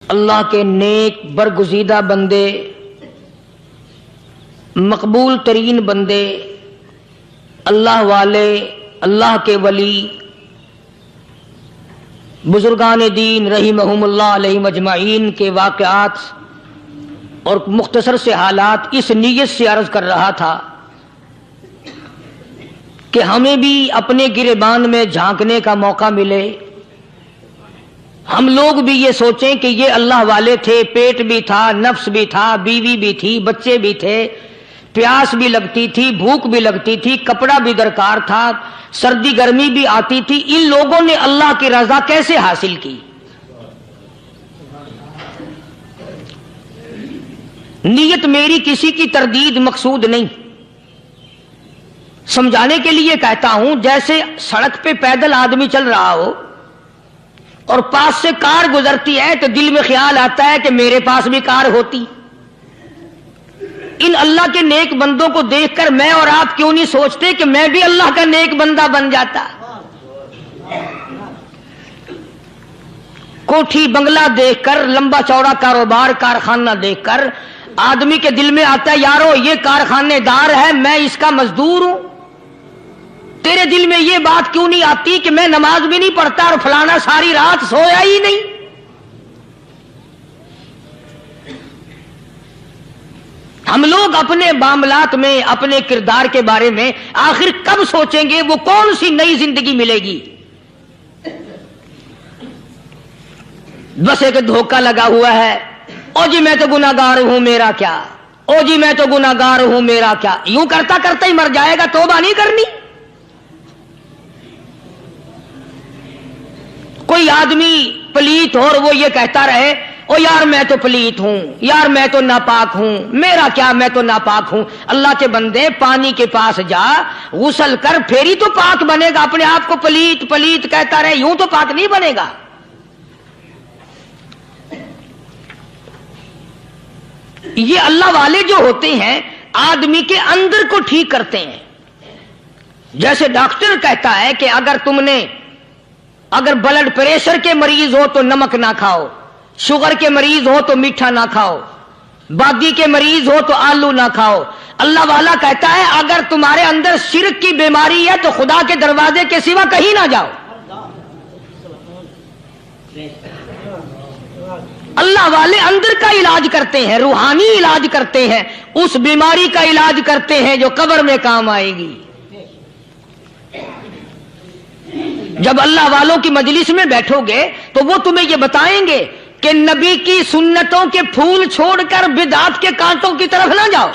اللہ کے نیک برگزیدہ بندے، مقبول ترین بندے، اللہ والے، اللہ کے ولی، بزرگان دین رحمہم اللہ علیہم اجمعین کے واقعات اور مختصر سے حالات اس نیت سے عرض کر رہا تھا کہ ہمیں بھی اپنے گریبان میں جھانکنے کا موقع ملے، ہم لوگ بھی یہ سوچیں کہ یہ اللہ والے تھے، پیٹ بھی تھا، نفس بھی تھا، بیوی بھی تھی، بچے بھی تھے، پیاس بھی لگتی تھی، بھوک بھی لگتی تھی، کپڑا بھی درکار تھا، سردی گرمی بھی آتی تھی، ان لوگوں نے اللہ کی رضا کیسے حاصل کی؟ نیت میری کسی کی تردید مقصود نہیں، سمجھانے کے لیے کہتا ہوں جیسے سڑک پہ پیدل آدمی چل رہا ہو اور پاس سے کار گزرتی ہے تو دل میں خیال آتا ہے کہ میرے پاس بھی کار ہوتی۔ ان اللہ کے نیک بندوں کو دیکھ کر میں اور آپ کیوں نہیں سوچتے کہ میں بھی اللہ کا نیک بندہ بن جاتا؟ کوٹھی بنگلہ دیکھ کر، لمبا چوڑا کاروبار کارخانہ دیکھ کر آدمی کے دل میں آتا ہے یارو یہ کارخانے دار ہے، میں اس کا مزدور ہوں۔ تیرے دل میں یہ بات کیوں نہیں آتی کہ میں نماز بھی نہیں پڑھتا اور فلانا ساری رات سویا ہی نہیں؟ ہم لوگ اپنے معاملات میں، اپنے کردار کے بارے میں آخر کب سوچیں گے وہ کون سی نئی زندگی ملے گی؟ بس ایک دھوکہ لگا ہوا ہے، او جی میں تو گناہگار ہوں میرا کیا، او جی میں تو گناہگار ہوں میرا کیا، یوں کرتا کرتا ہی مر جائے گا، توبہ نہیں کرنی۔ کوئی آدمی پلیت ہو اور وہ یہ کہتا رہے او یار میں تو پلیت ہوں، یار میں تو ناپاک ہوں، میرا کیا میں تو ناپاک ہوں۔ اللہ کے بندے پانی کے پاس جا، غسل کر، پھر ہی تو پاک بنے گا۔ اپنے آپ کو پلیت پلیت کہتا رہے یوں تو پاک نہیں بنے گا۔ یہ اللہ والے جو ہوتے ہیں آدمی کے اندر کو ٹھیک کرتے ہیں۔ جیسے ڈاکٹر کہتا ہے کہ اگر بلڈ پریشر کے مریض ہو تو نمک نہ کھاؤ، شوگر کے مریض ہو تو میٹھا نہ کھاؤ، بادی کے مریض ہو تو آلو نہ کھاؤ۔ اللہ والا کہتا ہے اگر تمہارے اندر شرک کی بیماری ہے تو خدا کے دروازے کے سوا کہیں نہ جاؤ۔ اللہ والے اندر کا علاج کرتے ہیں، روحانی علاج کرتے ہیں، اس بیماری کا علاج کرتے ہیں جو قبر میں کام آئے گی۔ جب اللہ والوں کی مجلس میں بیٹھو گے تو وہ تمہیں یہ بتائیں گے کہ نبی کی سنتوں کے پھول چھوڑ کر بدعت کے کانٹوں کی طرف نہ جاؤ۔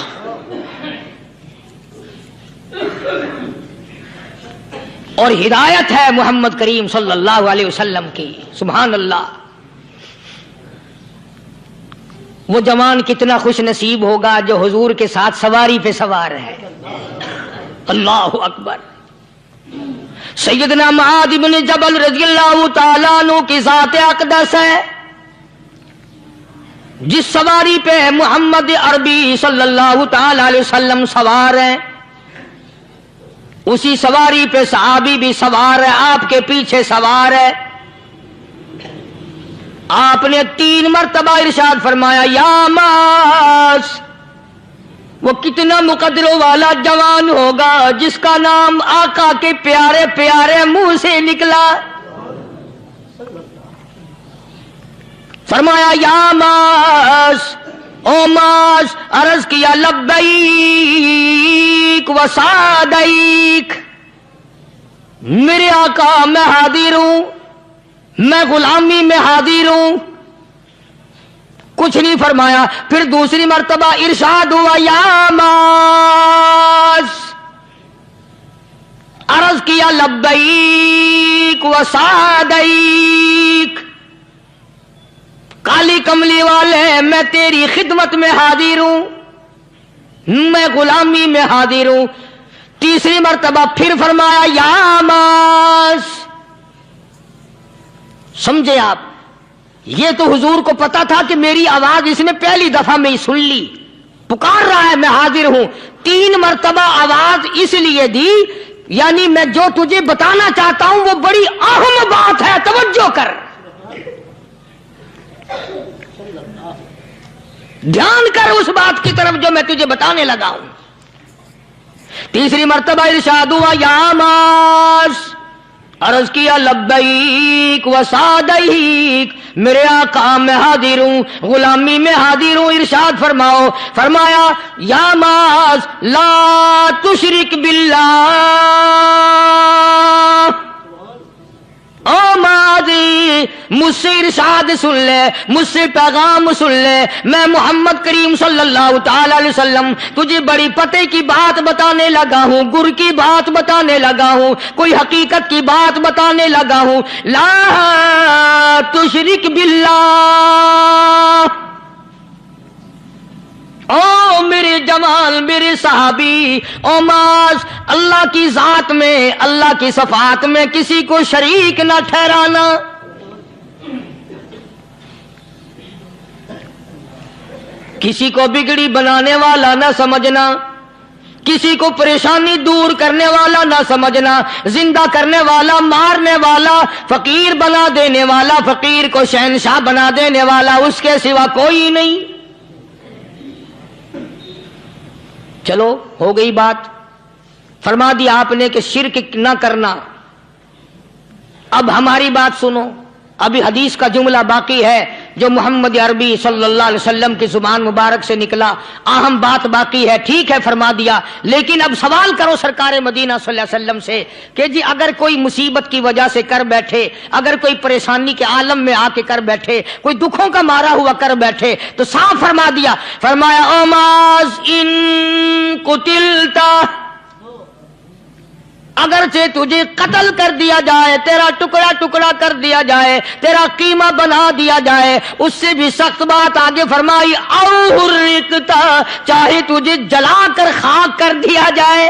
اور ہدایت ہے محمد کریم صلی اللہ علیہ وسلم کی، سبحان اللہ۔ وہ جوان کتنا خوش نصیب ہوگا جو حضور کے ساتھ سواری پہ سوار ہے۔ اللہ اکبر۔ سیدنا معاذ بن جبل رضی اللہ تعالیٰ عنہ کی ذات اقدس ہے، جس سواری پہ محمد عربی صلی اللہ تعالی علیہ وسلم سوار ہیں، اسی سواری پہ صحابی بھی سوار ہے، آپ کے پیچھے سوار ہے۔ آپ نے 3 مرتبہ ارشاد فرمایا یا معاذ۔ وہ کتنا مقدروں والا جوان ہوگا جس کا نام آقا کے پیارے پیارے منہ سے نکلا۔ فرمایا یا معاذ، او معاذ، عرض کیا لبیک و سعدیک، میرے آقا میں حاضر ہوں، میں غلامی میں حاضر ہوں۔ کچھ نہیں فرمایا، پھر دوسری مرتبہ ارشاد ہوا یا معاذ، عرض کیا لبیک و سعدیک، کالی کملی والے میں تیری خدمت میں حاضر ہوں، میں غلامی میں حاضر ہوں۔ تیسری مرتبہ پھر فرمایا یا معاذ۔ سمجھے آپ؟ یہ تو حضور کو پتا تھا کہ میری آواز اس نے پہلی دفعہ میں ہی سن لی، پکار رہا ہے میں حاضر ہوں۔ 3 مرتبہ آواز اس لیے دی یعنی میں جو تجھے بتانا چاہتا ہوں وہ بڑی اہم بات ہے، توجہ کر۔ دھیان کر اس بات کی طرف جو میں تجھے بتانے لگا ہوں. تیسری مرتبہ ارشاد ہوا یا معاذ، عرض کیا لبیک و سعدیک، میرے آقا میں حاضر ہوں، غلامی میں حاضر ہوں. ارشاد فرماؤ، فرمایا یا معاذ لا تشرک باللہ، او ماضی مجھ سے ارشاد سن لے، مجھ سے پیغام سن لے. میں محمد کریم صلی اللہ تعالی علیہ وسلم تجھے بڑی پتے کی بات بتانے لگا ہوں، گر کی بات بتانے لگا ہوں، کوئی حقیقت کی بات بتانے لگا ہوں. لا تشرک باللہ، او میرے جمال، میرے صحابی، او معاذ، اللہ کی ذات میں، اللہ کی صفات میں کسی کو شریک نہ ٹھہرانا. کسی کو بگڑی بنانے والا نہ سمجھنا، کسی کو پریشانی دور کرنے والا نہ سمجھنا، زندہ کرنے والا، مارنے والا، فقیر بنا دینے والا، فقیر کو شہنشاہ بنا دینے والا اس کے سوا کوئی نہیں. چلو ہو گئی بات، فرما دیا آپ نے کہ شرک نہ کرنا. اب ہماری بات سنو، ابھی حدیث کا جملہ باقی ہے جو محمد عربی صلی اللہ علیہ وسلم کی زبان مبارک سے نکلا، اہم بات باقی ہے. ٹھیک ہے فرما دیا، لیکن اب سوال کرو سرکار مدینہ صلی اللہ علیہ وسلم سے کہ جی اگر کوئی مصیبت کی وجہ سے کر بیٹھے، اگر کوئی پریشانی کے عالم میں آ کے کر بیٹھے، کوئی دکھوں کا مارا ہوا کر بیٹھے، تو صاف فرما دیا، فرمایا او معاذ ان قتلتا، اگرچہ تجھے قتل کر دیا جائے، تیرا ٹکڑا ٹکڑا کر دیا جائے، تیرا قیمہ بنا دیا جائے، اس سے بھی سخت بات آگے فرمائی او حرقتا، چاہے تجھے جلا کر خاک کر دیا جائے،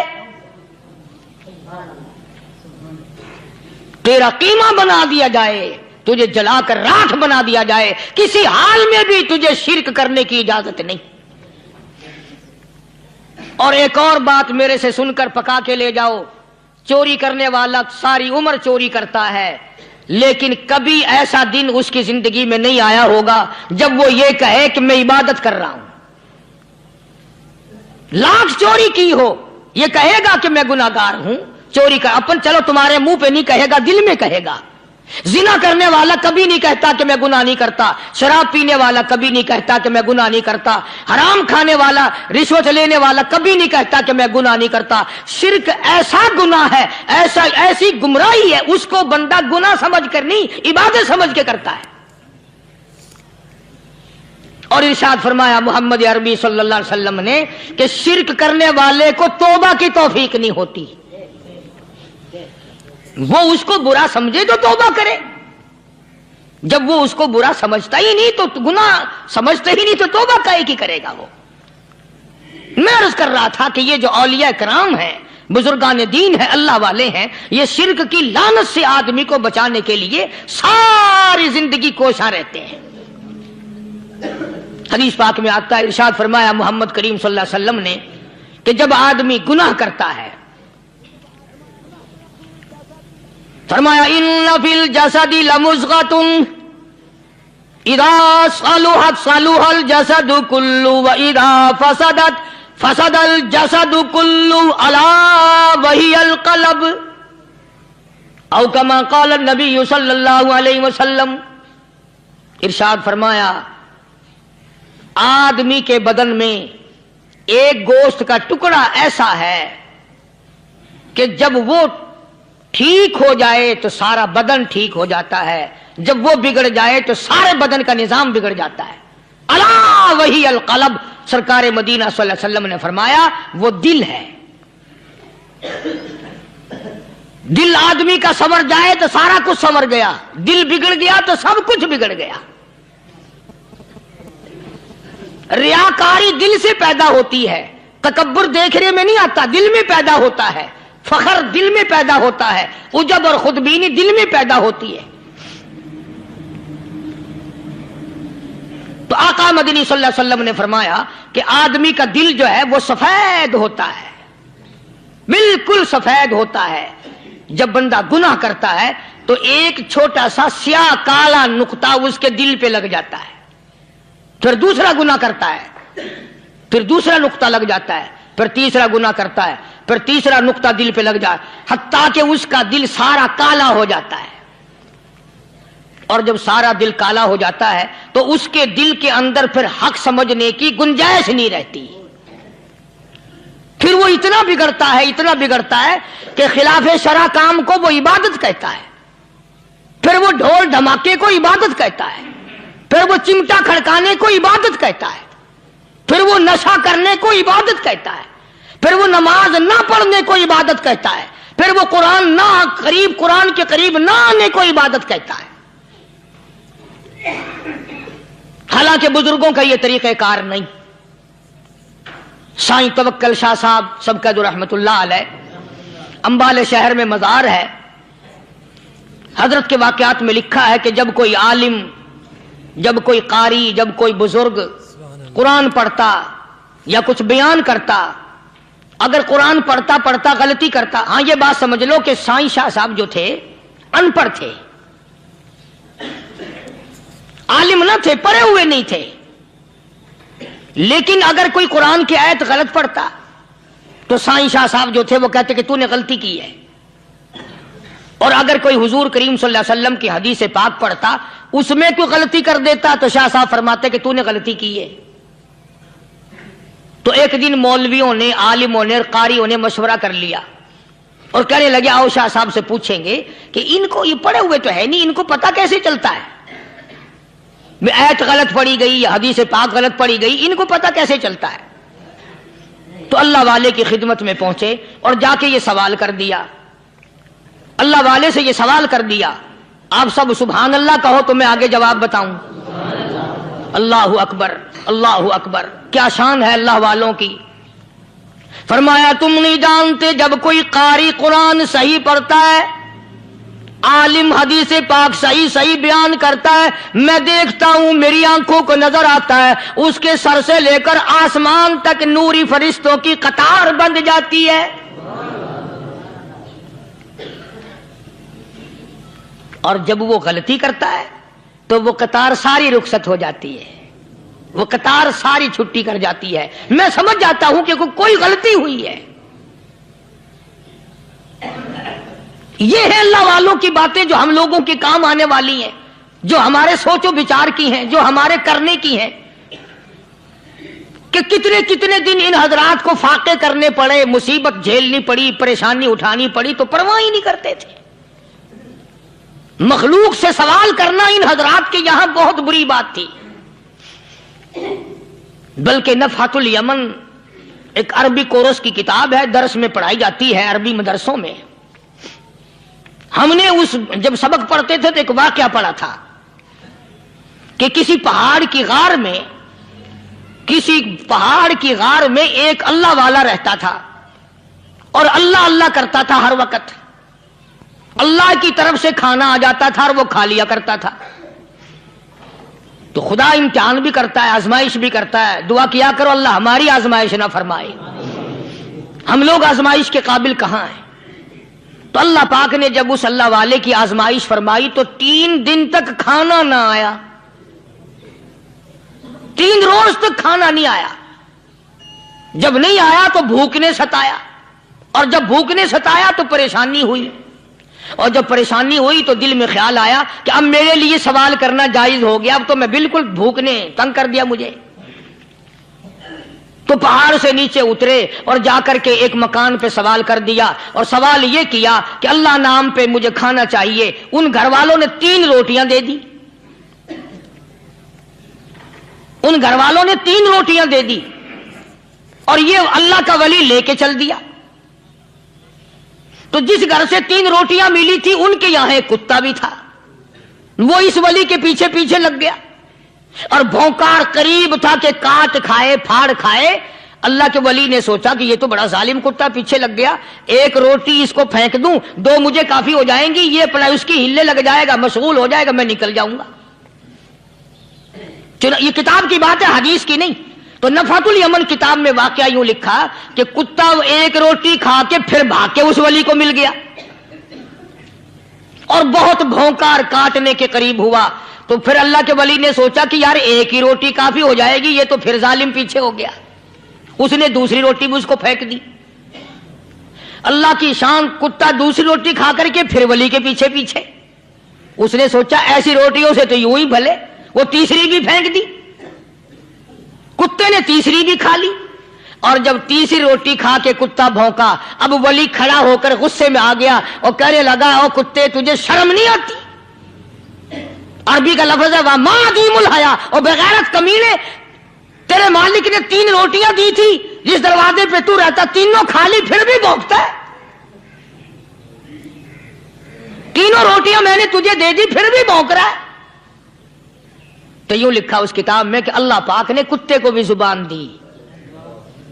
تیرا قیمہ بنا دیا جائے، تجھے جلا کر راکھ بنا دیا جائے، کسی حال میں بھی تجھے شرک کرنے کی اجازت نہیں. اور ایک اور بات میرے سے سن کر پکا کے لے جاؤ، چوری کرنے والا ساری عمر چوری کرتا ہے، لیکن کبھی ایسا دن اس کی زندگی میں نہیں آیا ہوگا جب وہ یہ کہے کہ میں عبادت کر رہا ہوں. لاکھ چوری کی ہو، یہ کہے گا کہ میں گناہگار ہوں، چوری کا اپن چلو تمہارے منہ پہ نہیں کہے گا، دل میں کہے گا. زنا کرنے والا کبھی نہیں کہتا کہ میں گناہ نہیں کرتا، شراب پینے والا کبھی نہیں کہتا کہ میں گناہ نہیں کرتا، حرام کھانے والا، رشوت لینے والا کبھی نہیں کہتا کہ میں گناہ نہیں کرتا. شرک ایسا گناہ ہے، ایسی گمراہی ہے، اس کو بندہ گناہ سمجھ کر نہیں عبادت سمجھ کے کرتا ہے. اور ارشاد فرمایا محمد عربی صلی اللہ علیہ وسلم نے کہ شرک کرنے والے کو توبہ کی توفیق نہیں ہوتی. وہ اس کو برا سمجھے تو توبہ کرے، جب وہ اس کو برا سمجھتا ہی نہیں تو گناہ سمجھتا ہی نہیں تو توبہ کائے کی کرے گا. وہ میں عرض کر رہا تھا کہ یہ جو اولیاء کرام ہیں، بزرگان دین ہیں، اللہ والے ہیں، یہ شرک کی لعنت سے آدمی کو بچانے کے لیے ساری زندگی کوشاں رہتے ہیں. حدیث پاک میں آتا ہے، ارشاد فرمایا محمد کریم صلی اللہ علیہ وسلم نے کہ جب آدمی گناہ کرتا ہے، فرمایا ان فی الجسد لمضغۃ اذا صلحت صلح الجسد كله واذا فسدت فسد الجسد كله الا وهي القلب او كما قال النبي صلی اللہ علیہ وسلم. ارشاد فرمایا آدمی کے بدن میں ایک گوشت کا ٹکڑا ایسا ہے کہ جب وہ ٹھیک ہو جائے تو سارا بدن ٹھیک ہو جاتا ہے، جب وہ بگڑ جائے تو سارے بدن کا نظام بگڑ جاتا ہے. الا وہی القلب، سرکار مدینہ صلی اللہ علیہ وسلم نے فرمایا وہ دل ہے. دل آدمی کا سنور جائے تو سارا کچھ سنور گیا، دل بگڑ گیا تو سب کچھ بگڑ گیا. ریاکاری دل سے پیدا ہوتی ہے، تکبر دیکھنے میں نہیں آتا، دل میں پیدا ہوتا ہے، فخر دل میں پیدا ہوتا ہے، عجب اور خودبینی دل میں پیدا ہوتی ہے. تو آقا مدنی صلی اللہ علیہ وسلم نے فرمایا کہ آدمی کا دل جو ہے وہ سفید ہوتا ہے، بالکل سفید ہوتا ہے. جب بندہ گناہ کرتا ہے تو ایک چھوٹا سا سیاہ کالا نقطہ اس کے دل پہ لگ جاتا ہے، پھر دوسرا گناہ کرتا ہے، پھر دوسرا نقطہ لگ جاتا ہے، پھر تیسرا گناہ کرتا ہے، پھر تیسرا نقطہ دل پہ لگ جاتا ہے، حتیٰ کہ اس کا دل سارا کالا ہو جاتا ہے۔ اور جب سارا دل کالا ہو جاتا ہے تو اس کے دل کے اندر پھر حق سمجھنے کی گنجائش نہیں رہتی، پھر وہ اتنا بگڑتا ہے کہ خلاف شرع کام کو وہ عبادت کہتا ہے، پھر وہ ڈھول دھماکے کو عبادت کہتا ہے، پھر وہ چمٹا کھڑکانے کو عبادت کہتا ہے، پھر وہ نشہ کرنے کو عبادت کہتا ہے، پھر وہ نماز نہ پڑھنے کو عبادت کہتا ہے، پھر وہ قرآن کے قریب نہ آنے کو عبادت کہتا ہے۔ حالانکہ بزرگوں کا یہ طریقہ کار نہیں۔ سائیں توکل شاہ صاحب سب کا جو رحمت اللہ علیہ، امبالے شہر میں مزار ہے، حضرت کے واقعات میں لکھا ہے کہ جب کوئی عالم، جب کوئی قاری، جب کوئی بزرگ قرآن پڑھتا یا کچھ بیان کرتا، اگر قرآن پڑھتا غلطی کرتا، ہاں یہ بات سمجھ لو کہ سائیں شاہ صاحب جو تھے ان پڑھ تھے، عالم نہ تھے، پڑھے ہوئے نہیں تھے، لیکن اگر کوئی قرآن کی آیت غلط پڑھتا تو سائیں شاہ صاحب جو تھے وہ کہتے کہ تو نے غلطی کی ہے، اور اگر کوئی حضور کریم صلی اللہ علیہ وسلم کی حدیث پاک پڑھتا اس میں کوئی غلطی کر دیتا تو شاہ صاحب فرماتے کہ تو نے غلطی کی ہے۔ تو ایک دن مولویوں نے، عالموں نے، قاریوں نے مشورہ کر لیا اور کہنے لگے آؤ شاہ صاحب سے پوچھیں گے کہ ان کو یہ پڑھے ہوئے تو ہے نہیں، ان کو پتہ کیسے چلتا ہے، آیت غلط پڑھی گئی یا حدیث پاک غلط پڑھی گئی، ان کو پتہ کیسے چلتا ہے؟ تو اللہ والے کی خدمت میں پہنچے اور جا کے یہ سوال کر دیا، اللہ والے سے یہ سوال کر دیا، آپ سب سبحان اللہ کہو تو میں آگے جواب بتاؤں۔ اللہ اکبر، اللہ اکبر، کیا شان ہے اللہ والوں کی۔ فرمایا تم نہیں جانتے جب کوئی قاری قرآن صحیح پڑھتا ہے، عالم حدیث پاک صحیح بیان کرتا ہے، میں دیکھتا ہوں، میری آنکھوں کو نظر آتا ہے، اس کے سر سے لے کر آسمان تک نوری فرشتوں کی قطار بند جاتی ہے، اور جب وہ غلطی کرتا ہے تو وہ قطار ساری رخصت ہو جاتی ہے، وہ قطار ساری چھٹی کر جاتی ہے، میں سمجھ جاتا ہوں کہ کوئی غلطی ہوئی ہے۔ یہ ہے اللہ والوں کی باتیں جو ہم لوگوں کے کام آنے والی ہیں، جو ہمارے سوچ و بچار کی ہیں، جو ہمارے کرنے کی ہیں، کہ کتنے دن ان حضرات کو فاقے کرنے پڑے، مصیبت جھیلنی پڑی، پریشانی اٹھانی پڑی تو پرواہ ہی نہیں کرتے تھے۔ مخلوق سے سوال کرنا ان حضرات کے یہاں بہت بری بات تھی، بلکہ نفحۃ الیمن ایک عربی کورس کی کتاب ہے، درس میں پڑھائی جاتی ہے عربی مدرسوں میں۔ ہم نے جب سبق پڑھتے تھے تو ایک واقعہ پڑھا تھا کہ کسی پہاڑ کی غار میں ایک اللہ والا رہتا تھا اور اللہ کرتا تھا ہر وقت، اللہ کی طرف سے کھانا آ جاتا تھا اور وہ کھا لیا کرتا تھا۔ تو خدا امتحان بھی کرتا ہے، آزمائش بھی کرتا ہے، دعا کیا کرو اللہ ہماری آزمائش نہ فرمائے، ہم لوگ آزمائش کے قابل کہاں ہیں۔ تو اللہ پاک نے جب اس اللہ والے کی آزمائش فرمائی تو 3 دن تک کھانا نہ آیا، 3 روز تک کھانا نہیں آیا۔ جب نہیں آیا تو بھوک نے ستایا، اور جب بھوک نے ستایا تو پریشانی ہوئی، اور جب پریشانی ہوئی تو دل میں خیال آیا کہ اب میرے لیے سوال کرنا جائز ہو گیا، اب تو میں بالکل بھوک نے تنگ کر دیا مجھے۔ تو پہاڑ سے نیچے اترے اور جا کر کے ایک مکان پہ سوال کر دیا، اور سوال یہ کیا کہ اللہ نام پہ مجھے کھانا چاہیے۔ ان گھر والوں نے 3 روٹیاں دے دی، ان گھر والوں نے 3 روٹیاں دے دی، اور یہ اللہ کا ولی لے کے چل دیا۔ تو جس گھر سے 3 روٹیاں ملی تھی ان کے یہاں ایک کتا بھی تھا، وہ اس ولی کے پیچھے پیچھے لگ گیا اور بھونکار قریب تھا کہ کاٹ کھائے پھاڑ کھائے۔ اللہ کے ولی نے سوچا کہ یہ تو بڑا ظالم کتا پیچھے لگ گیا، 1 روٹی اس کو پھینک دوں، 2 مجھے کافی ہو جائیں گی، یہ اپنا اس کی ہلے لگ جائے گا، مشغول ہو جائے گا، میں نکل جاؤں گا۔ یہ کتاب کی بات ہے، حدیث کی نہیں۔ تو نفحۃ الیمن کتاب میں واقعہ یوں لکھا کہ کتا 1 روٹی کھا کے پھر بھاگ کے اس ولی کو مل گیا، اور بہت بھونکار کاٹنے کے قریب ہوا تو پھر اللہ کے ولی نے سوچا کہ یار ایک ہی روٹی کافی ہو جائے گی، یہ تو پھر ظالم پیچھے ہو گیا، اس نے دوسری روٹی بھی اس کو پھینک دی۔ اللہ کی شان، کتا دوسری روٹی کھا کر کے پھر ولی کے پیچھے پیچھے، اس نے سوچا ایسی روٹیوں سے تو یوں ہی بھلے، وہ تیسری بھی پھینک دی، کتے نے تیسری بھی کھا لی، اور جب تیسری روٹی کھا کے کتا بھونکا، اب ولی کھڑا ہو کر غصے میں آ گیا اور کہنے لگا او کتے تجھے شرم نہیں آتی؟ عربی کا لفظ ہے وَمَا عَدِيمُ الْحَيَا، اور بغیرت کمینے، تیرے مالک نے 3 روٹیاں دی تھی، جس دروازے پہ تو رہتا تینوں کھا لی پھر بھی بھونکتا ہے، 3 روٹیاں میں نے تجھے دے دی پھر بھی بھونک رہا ہے۔ تو یوں لکھا اس کتاب میں کہ اللہ پاک نے کتے کو بھی زبان دی،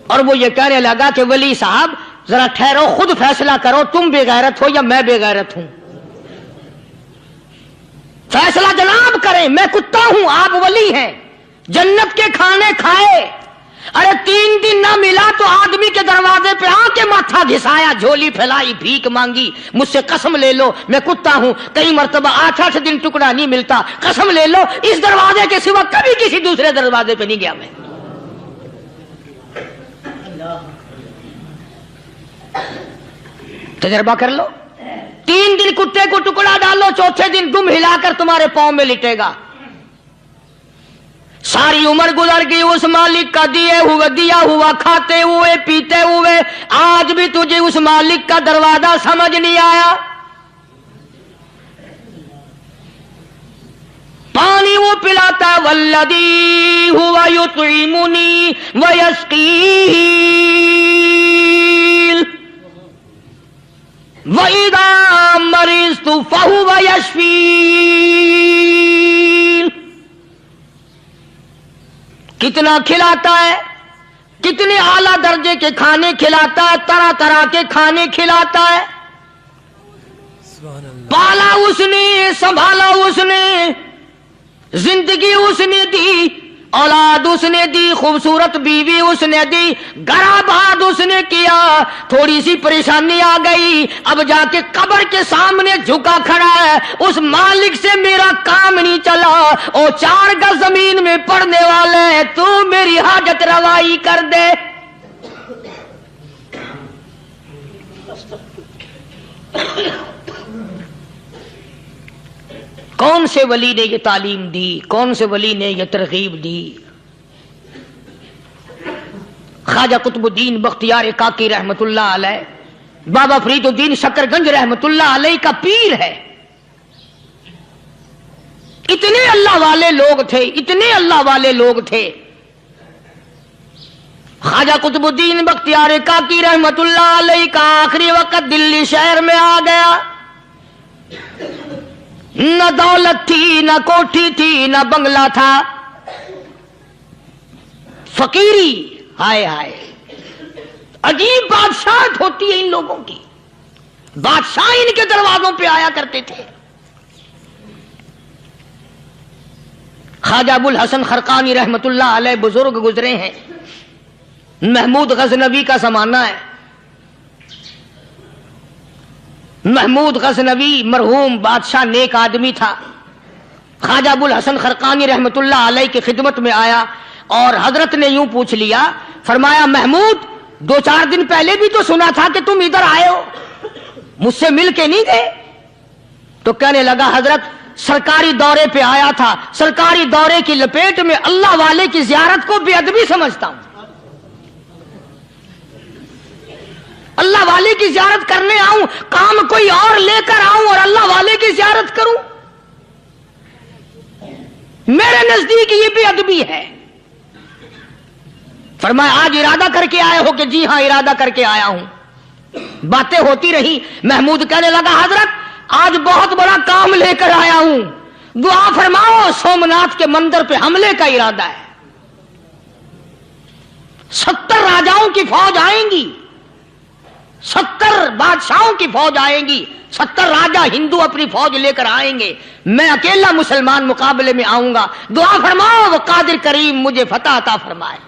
اور وہ یہ کہنے لگا کہ ولی صاحب ذرا ٹھہرو، خود فیصلہ کرو، تم بے غیرت ہو یا میں بے غیرت ہوں، فیصلہ جناب کریں، میں کتا ہوں آپ ولی ہیں، جنت کے کھانے کھائے، ارے 3 دن نہ ملا تو آدمی کے دروازے پہ آ کے ماتھا گھسایا، جھولی پھیلائی، بھیک مانگی، مجھ سے قسم لے لو میں کتا ہوں، کئی مرتبہ 8 دن ٹکڑا نہیں ملتا، قسم لے لو اس دروازے کے سوا کبھی کسی دوسرے دروازے پہ نہیں گیا میں۔ تجربہ کر لو، 3 دن کتے کو ٹکڑا ڈالو، چوتھے دن دم ہلا کر تمہارے پاؤں میں لٹے گا۔ ساری عمر گزر گئی اس مالک کا دیا ہوا کھاتے ہوئے پیتے ہوئے، آج بھی تجھے اس مالک کا دروازہ سمجھ نہیں آیا۔ پانی وہ پلاتا والذی ہوا یطعمنی ویسقین وَإِذَا مَرِضْتُ فَهُوَ يَشْفِينِ، کتنا کھلاتا ہے، کتنے اعلیٰ درجے کے کھانے کھلاتا ہے، طرح طرح کے کھانے کھلاتا ہے، پالا اس نے، سنبھالا اس نے، زندگی اس نے دی، اولاد اس نے دی، خوبصورت بیوی اس نے دی، گھر آباد اس نے کیا، تھوڑی سی پریشانی آ گئی، اب جا کے قبر کے سامنے جھکا کھڑا ہے، اس مالک سے میرا کام نہیں چلا، او 4 گز زمین میں پڑنے والے، تو میری حاجت روائی کر دے۔ کون سے ولی نے یہ تعلیم دی، کون سے ولی نے یہ ترغیب دی؟ خواجہ قطب الدین بختیار کاکی رحمت اللہ علیہ، بابا فرید الدین شکر گنج رحمت اللہ علیہ کا پیر ہے۔ اتنے اللہ والے لوگ تھے، اتنے اللہ والے لوگ تھے۔ خواجہ قطب الدین بختیار کاکی رحمت اللہ علیہ کا آخری وقت دلی شہر میں آ گیا، نہ دولت تھی، نہ کوٹھی تھی، نہ بنگلہ تھا، فقیری، ہائے ہائے، عجیب بادشاہت ہوتی ہے ان لوگوں کی، بادشاہ ان کے دروازوں پہ آیا کرتے تھے۔ خواجہ ابو الحسن خرقانی رحمت اللہ علیہ بزرگ گزرے ہیں، محمود غزنوی کا زمانہ ہے، محمود غزنوی مرحوم بادشاہ نیک آدمی تھا، خواجہ ابو الحسن خرقانی رحمت اللہ علیہ کی خدمت میں آیا اور حضرت نے یوں پوچھ لیا، فرمایا محمود 2-4 دن پہلے بھی تو سنا تھا کہ تم ادھر آئے ہو، مجھ سے مل کے نہیں گئے؟ تو کہنے لگا حضرت سرکاری دورے پہ آیا تھا، سرکاری دورے کی لپیٹ میں اللہ والے کی زیارت کو بے ادبی سمجھتا ہوں، اللہ والے کی زیارت کرنے آؤں، کام کوئی اور لے کر آؤں اور اللہ والے کی زیارت کروں؟ میرے نزدیک یہ بے ادبی ہے۔ فرمایا آج ارادہ کر کے آئے ہو؟ کہ جی ہاں ارادہ کر کے آیا ہوں۔ باتیں ہوتی رہی، محمود کہنے لگا حضرت آج بہت بڑا کام لے کر آیا ہوں، دعا فرماؤ، سومناتھ کے مندر پہ حملے کا ارادہ ہے، 70 راجاؤں کی فوج آئیں گی، 70 بادشاہوں کی فوج آئیں گی، 70 راجا ہندو اپنی فوج لے کر آئیں گے، میں اکیلا مسلمان مقابلے میں آؤں گا، دعا فرماؤ وہ قادر کریم مجھے فتح عطا فرمائے۔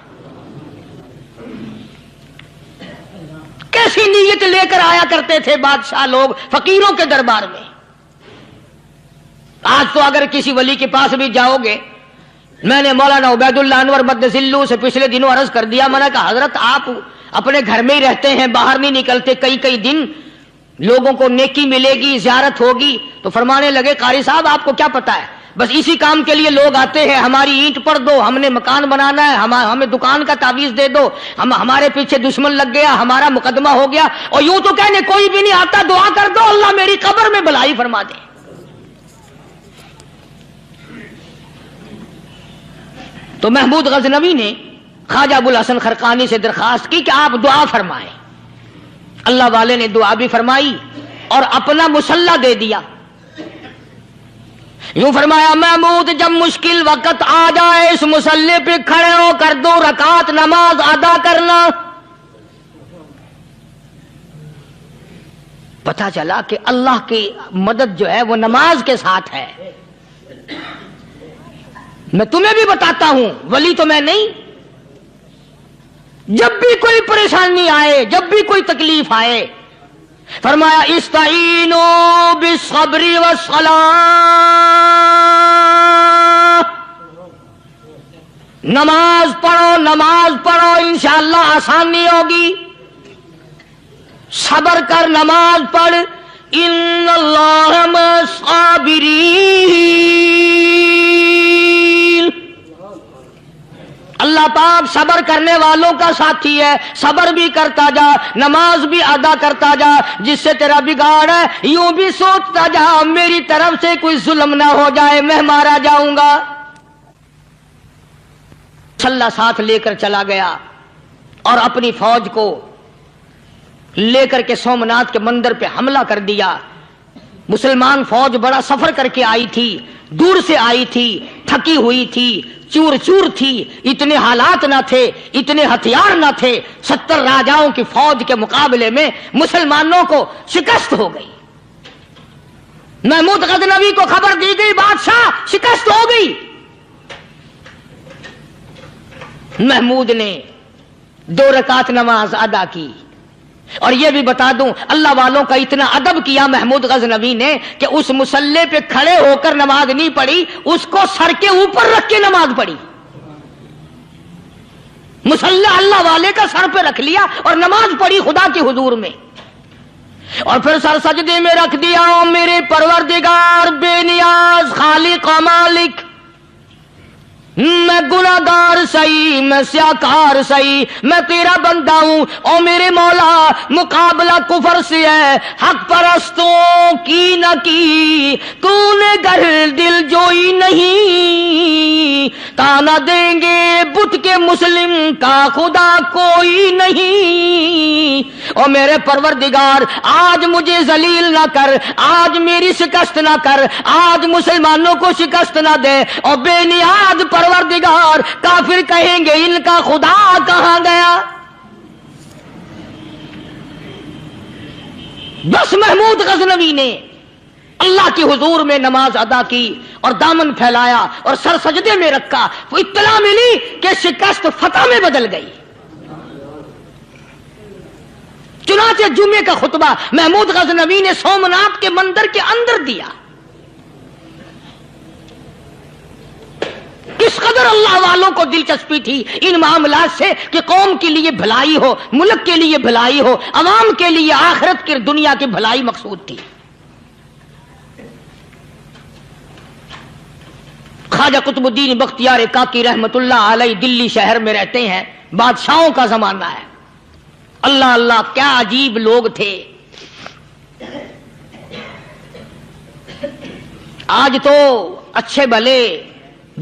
کیسی نیت لے کر آیا کرتے تھے بادشاہ لوگ فقیروں کے دربار میں، آج تو اگر کسی ولی کے پاس بھی جاؤ گے، میں نے مولانا عبیداللہ انور مدثلو سے پچھلے دنوں عرض کر دیا، میں نے کہا حضرت آپ اپنے گھر میں ہی رہتے ہیں، باہر نہیں نکلتے، کئی دن لوگوں کو نیکی ملے گی، زیارت ہوگی، تو فرمانے لگے قاری صاحب آپ کو کیا پتا ہے، بس اسی کام کے لیے لوگ آتے ہیں، ہماری اینٹ پڑ دو، ہم نے مکان بنانا ہے، ہمیں دکان کا تعویذ دے دو، ہمارے پیچھے دشمن لگ گیا، ہمارا مقدمہ ہو گیا، اور یوں تو کہنے کوئی بھی نہیں آتا، دعا کر دو اللہ میری قبر میں بھلائی فرما دے۔ تو محمود غزنوی نے خواجہ ابوالحسن خرقانی سے درخواست کی کہ آپ دعا فرمائیں۔ اللہ والے نے دعا بھی فرمائی اور اپنا مصلی دے دیا۔ یوں فرمایا محمود جب مشکل وقت آ جائے اس مصلی پہ کھڑے ہو کر 2 رکعت نماز ادا کرنا۔ پتہ چلا کہ اللہ کی مدد جو ہے وہ نماز کے ساتھ ہے۔ میں تمہیں بھی بتاتا ہوں، ولی تو میں نہیں، جب بھی کوئی پریشانی آئے، جب بھی کوئی تکلیف آئے، فرمایا استعینوا بالصبر والصلاۃ، نماز پڑھو انشاءاللہ آسانی ہوگی، صبر کر، نماز پڑھ، ان اللہ مع الصابرین، اللہ پاک صبر کرنے والوں کا ساتھی ہے، صبر بھی کرتا جا، نماز بھی ادا کرتا جا، جس سے تیرا بگاڑ ہے یوں بھی سوچتا جا میری طرف سے کوئی ظلم نہ ہو جائے، میں مارا جاؤں گا۔ چھلا ساتھ لے کر چلا گیا اور اپنی فوج کو لے کر کے سومناتھ کے مندر پہ حملہ کر دیا۔ مسلمان فوج بڑا سفر کر کے آئی تھی، دور سے آئی تھی، تھکی ہوئی تھی، چور تھی، اتنے حالات نہ تھے، اتنے ہتھیار نہ تھے، 70 راجاؤں کی فوج کے مقابلے میں مسلمانوں کو شکست ہو گئی۔ محمود غزنوی کو خبر دی گئی بادشاہ شکست ہو گئی۔ محمود نے 2 رکعت نماز ادا کی، اور یہ بھی بتا دوں اللہ والوں کا اتنا ادب کیا محمود غزنوی نے کہ اس مصلی پہ کھڑے ہو کر نماز نہیں پڑھی، اس کو سر کے اوپر رکھ کے نماز پڑھی۔ مصلی اللہ والے کا سر پہ رکھ لیا اور نماز پڑھی خدا کے حضور میں، اور پھر سر سجدے میں رکھ دیا۔ او میرے پروردگار بے نیاز خالق و مالک، میں گناہگار سہی، میں سیاکار سہی، میں تیرا بندہ ہوں۔ او میرے مولا مقابلہ کفر سے ہے، حق پرستوں کی نہ کی تو نے گر دل جوئی نہیں، تانا دیں گے بت کے مسلم کا خدا کوئی نہیں۔ او میرے پروردگار آج مجھے ذلیل نہ کر، آج میری شکست نہ کر، آج مسلمانوں کو شکست نہ دے۔ اور بے نیاز پروردگار کافر کہیں گے ان کا خدا کہاں گیا؟ بس محمود غزنوی نے اللہ کے حضور میں نماز ادا کی اور دامن پھیلایا اور سر سجدے میں رکھا، وہ اطلاع ملی کہ شکست فتح میں بدل گئی۔ چنانچہ جمعے کا خطبہ محمود غزنوی نے سومناتھ کے مندر کے اندر دیا۔ کس قدر اللہ والوں کو دلچسپی تھی ان معاملات سے کہ قوم کے لیے بھلائی ہو، ملک کے لیے بھلائی ہو، عوام کے لیے آخرت کی دنیا کی بھلائی مقصود تھی۔ خواجہ قطب الدین بختیار کاکی رحمت اللہ علیہ دلی شہر میں رہتے ہیں، بادشاہوں کا زمانہ ہے۔ اللہ اللہ کیا عجیب لوگ تھے۔ آج تو اچھے بھلے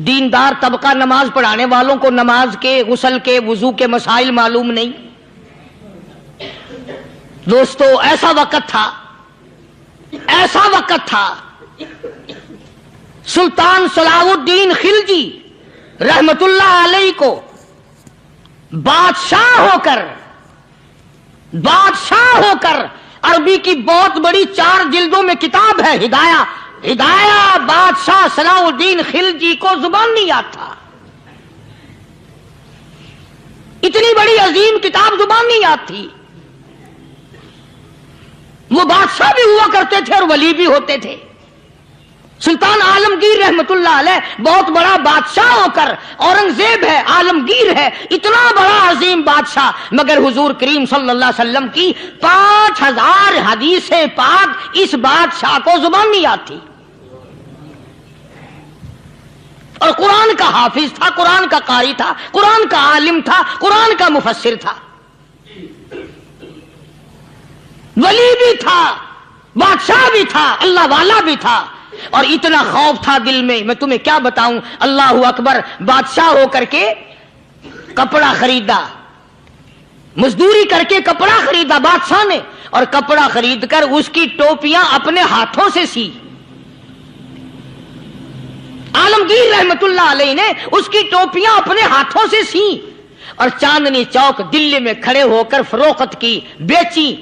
دیندار طبقہ نماز پڑھانے والوں کو نماز کے، غسل کے، وضو کے مسائل معلوم نہیں۔ دوستو ایسا وقت تھا سلطان صلاح الدین خلجی رحمت اللہ علیہ کو بادشاہ ہو کر عربی کی بہت بڑی 4 جلدوں میں کتاب ہے ہدایہ، بادشاہ صلاح الدین خلجی کو زبان نہیں آتا، اتنی بڑی عظیم کتاب زبان نہیں آتی۔ وہ بادشاہ بھی ہوا کرتے تھے اور ولی بھی ہوتے تھے۔ سلطان عالمگیر رحمت اللہ علیہ بہت بڑا بادشاہ ہو کر، اورنگزیب ہے، عالمگیر ہے، اتنا بڑا عظیم بادشاہ، مگر حضور کریم صلی اللہ علیہ وسلم کی 5000 حدیثیں پاک اس بادشاہ کو زبان نہیں آتی، اور قرآن کا حافظ تھا، قرآن کا قاری تھا، قرآن کا عالم تھا، قرآن کا مفسر تھا، ولی بھی تھا، بادشاہ بھی تھا، اللہ والا بھی تھا، اور اتنا خوف تھا دل میں تمہیں کیا بتاؤں۔ اللہ اکبر، بادشاہ ہو کر کے کپڑا خریدا، مزدوری کر کے کپڑا خریدا بادشاہ نے، اور کپڑا خرید کر اس کی ٹوپیاں اپنے ہاتھوں سے سی۔ عالمگیر رحمت اللہ علیہ نے اس کی ٹوپیاں اپنے ہاتھوں سے سی، اور چاندنی چوک دلی میں کھڑے ہو کر فروخت کی، بیچی،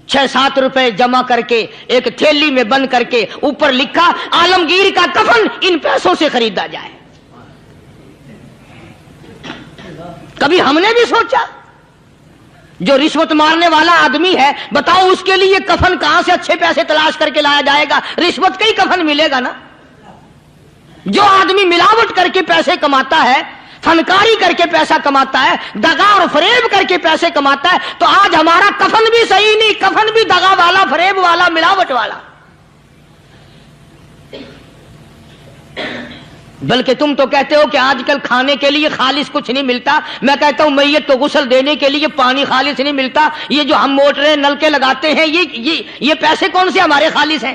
6-7 روپے جمع کر کے ایک تھیلی میں بند کر کے اوپر لکھا عالمگیر کا کفن ان پیسوں سے خریدا جائے۔ کبھی ہم نے بھی سوچا، جو رشوت مارنے والا آدمی ہے، بتاؤ اس کے لیے کفن کہاں سے اچھے پیسے تلاش کر کے لایا جائے گا؟ رشوت کا ہی کفن ملے گا نا۔ جو آدمی ملاوٹ کر کے پیسے کماتا ہے، فنکاری کر کے پیسہ کماتا ہے، دغا اور فریب کر کے پیسے کماتا ہے، تو آج ہمارا کفن بھی صحیح نہیں، کفن بھی دغا والا، فریب والا، ملاوٹ والا۔ بلکہ تم تو کہتے ہو کہ آج کل کھانے کے لیے خالص کچھ نہیں ملتا، میں کہتا ہوں میت کو غسل دینے کے لیے پانی خالص نہیں ملتا، یہ جو ہم موٹریں نلکے لگاتے ہیں یہ پیسے کون سے ہمارے خالص ہیں؟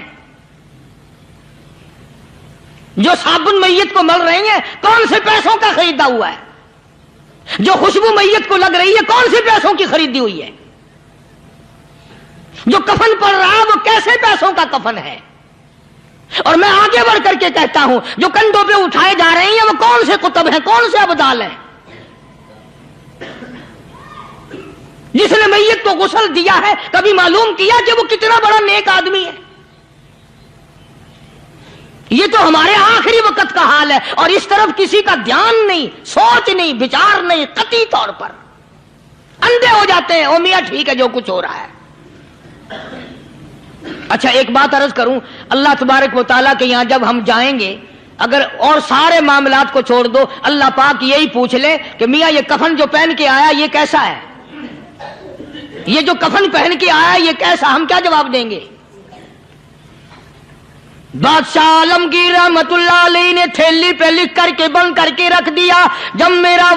جو صابن میت کو مل رہی ہیں کون سے پیسوں کا خریدا ہوا ہے؟ جو خوشبو میت کو لگ رہی ہے کون سے پیسوں کی خریدی ہوئی ہے؟ جو کفن پڑ رہا ہے وہ کیسے پیسوں کا کفن ہے؟ اور میں آگے بڑھ کر کے کہتا ہوں جو کندھوں پہ اٹھائے جا رہے ہیں وہ کون سے کتب ہیں، کون سے ابدال ہیں؟ جس نے میت کو غسل دیا ہے کبھی معلوم کیا کہ وہ کتنا بڑا نیک آدمی ہے؟ یہ تو ہمارے آخری وقت کا حال ہے، اور اس طرف کسی کا دھیان نہیں، سوچ نہیں، بچار نہیں، قطعی طور پر اندھے ہو جاتے ہیں۔ او میاں ٹھیک ہے جو کچھ ہو رہا ہے۔ اچھا ایک بات عرض کروں، اللہ تبارک و تعالیٰ کے یہاں جب ہم جائیں گے، اگر اور سارے معاملات کو چھوڑ دو، اللہ پاک یہی پوچھ لے کہ میاں یہ کفن جو پہن کے آیا یہ کیسا ہے؟ یہ جو کفن پہن کے آیا یہ کیسا؟ ہم کیا جواب دیں گے؟ بادشاہ عالمگیر رحمت اللہ علیہ نے تھیلی پہ لکھ کر کے بند کر کے رکھ دیا، جب میرا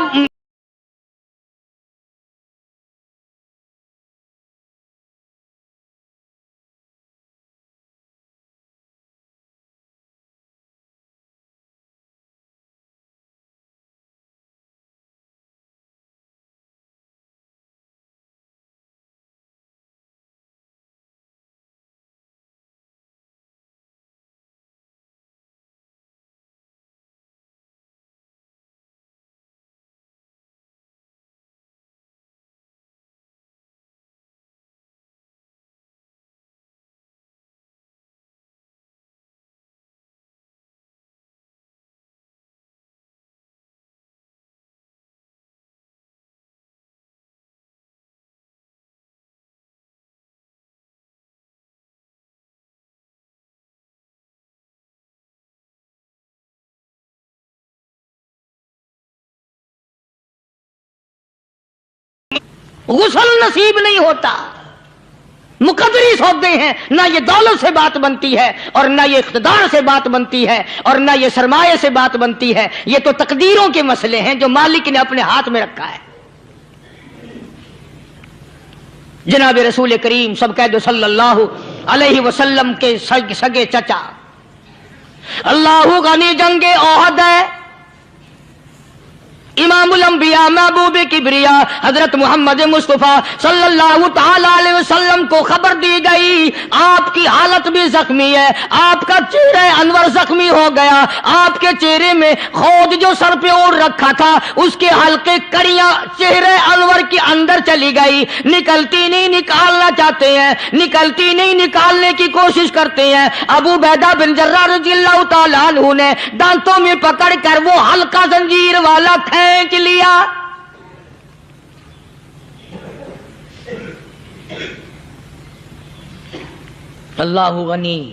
غسل نصیب نہیں ہوتا، مقدری سودے ہیں، نہ یہ دولت سے بات بنتی ہے، اور نہ یہ اقتدار سے بات بنتی ہے، اور نہ یہ سرمایہ سے بات بنتی ہے، یہ تو تقدیروں کے مسئلے ہیں جو مالک نے اپنے ہاتھ میں رکھا ہے۔ جناب رسول کریم سب کہہ دو صلی اللہ علیہ وسلم کے سگے چچا، اللہ غنی جنگ احد ہے، امام الانبیاء محبوب کبریا حضرت محمد مصطفیٰ صلی اللہ تعالی علیہ وسلم کو خبر دی گئی آپ کی حالت بھی زخمی ہے، آپ کا چہرہ انور زخمی ہو گیا، آپ کے چہرے میں خود جو سر پہ اوڑھ رکھا تھا اس کے حلقے کڑیاں چہرے انور کے اندر چلی گئی، نکلتی نہیں، نکالنا چاہتے ہیں، نکلتی نہیں، نکالنے کی کوشش کرتے ہیں۔ ابو عبیدہ بن جراح رضی اللہ تعالیٰ عنہ نے دانتوں میں پکڑ کر وہ حلقہ زنجیر والا کھینچ لیا۔ اللہ غنی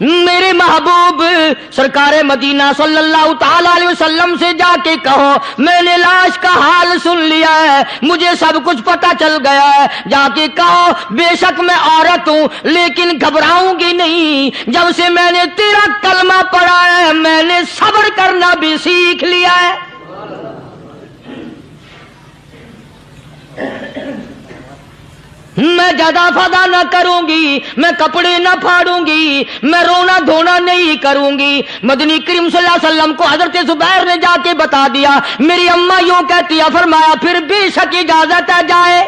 میرے محبوب سرکار مدینہ صلی اللہ تعالی علیہ وسلم سے جا کے کہو میں نے لاش کا حال سن لیا ہے، مجھے سب کچھ پتا چل گیا ہے، جا کے کہو بے شک میں عورت ہوں لیکن گھبراؤں گی نہیں، جب سے میں نے تیرا کلمہ پڑھا ہے میں نے صبر کرنا بھی سیکھ لیا ہے۔ میں جدا فدا نہ کروں گی، میں کپڑے نہ پھاڑوں گی، میں رونا دھونا نہیں کروں گی۔ مدنی کریم صلی اللہ علیہ وسلم کو حضرت زبیر نے جا کے بتا دیا، میری اماں یوں کہتی ہے، فرمایا پھر بے شک اجازت ہے جائے۔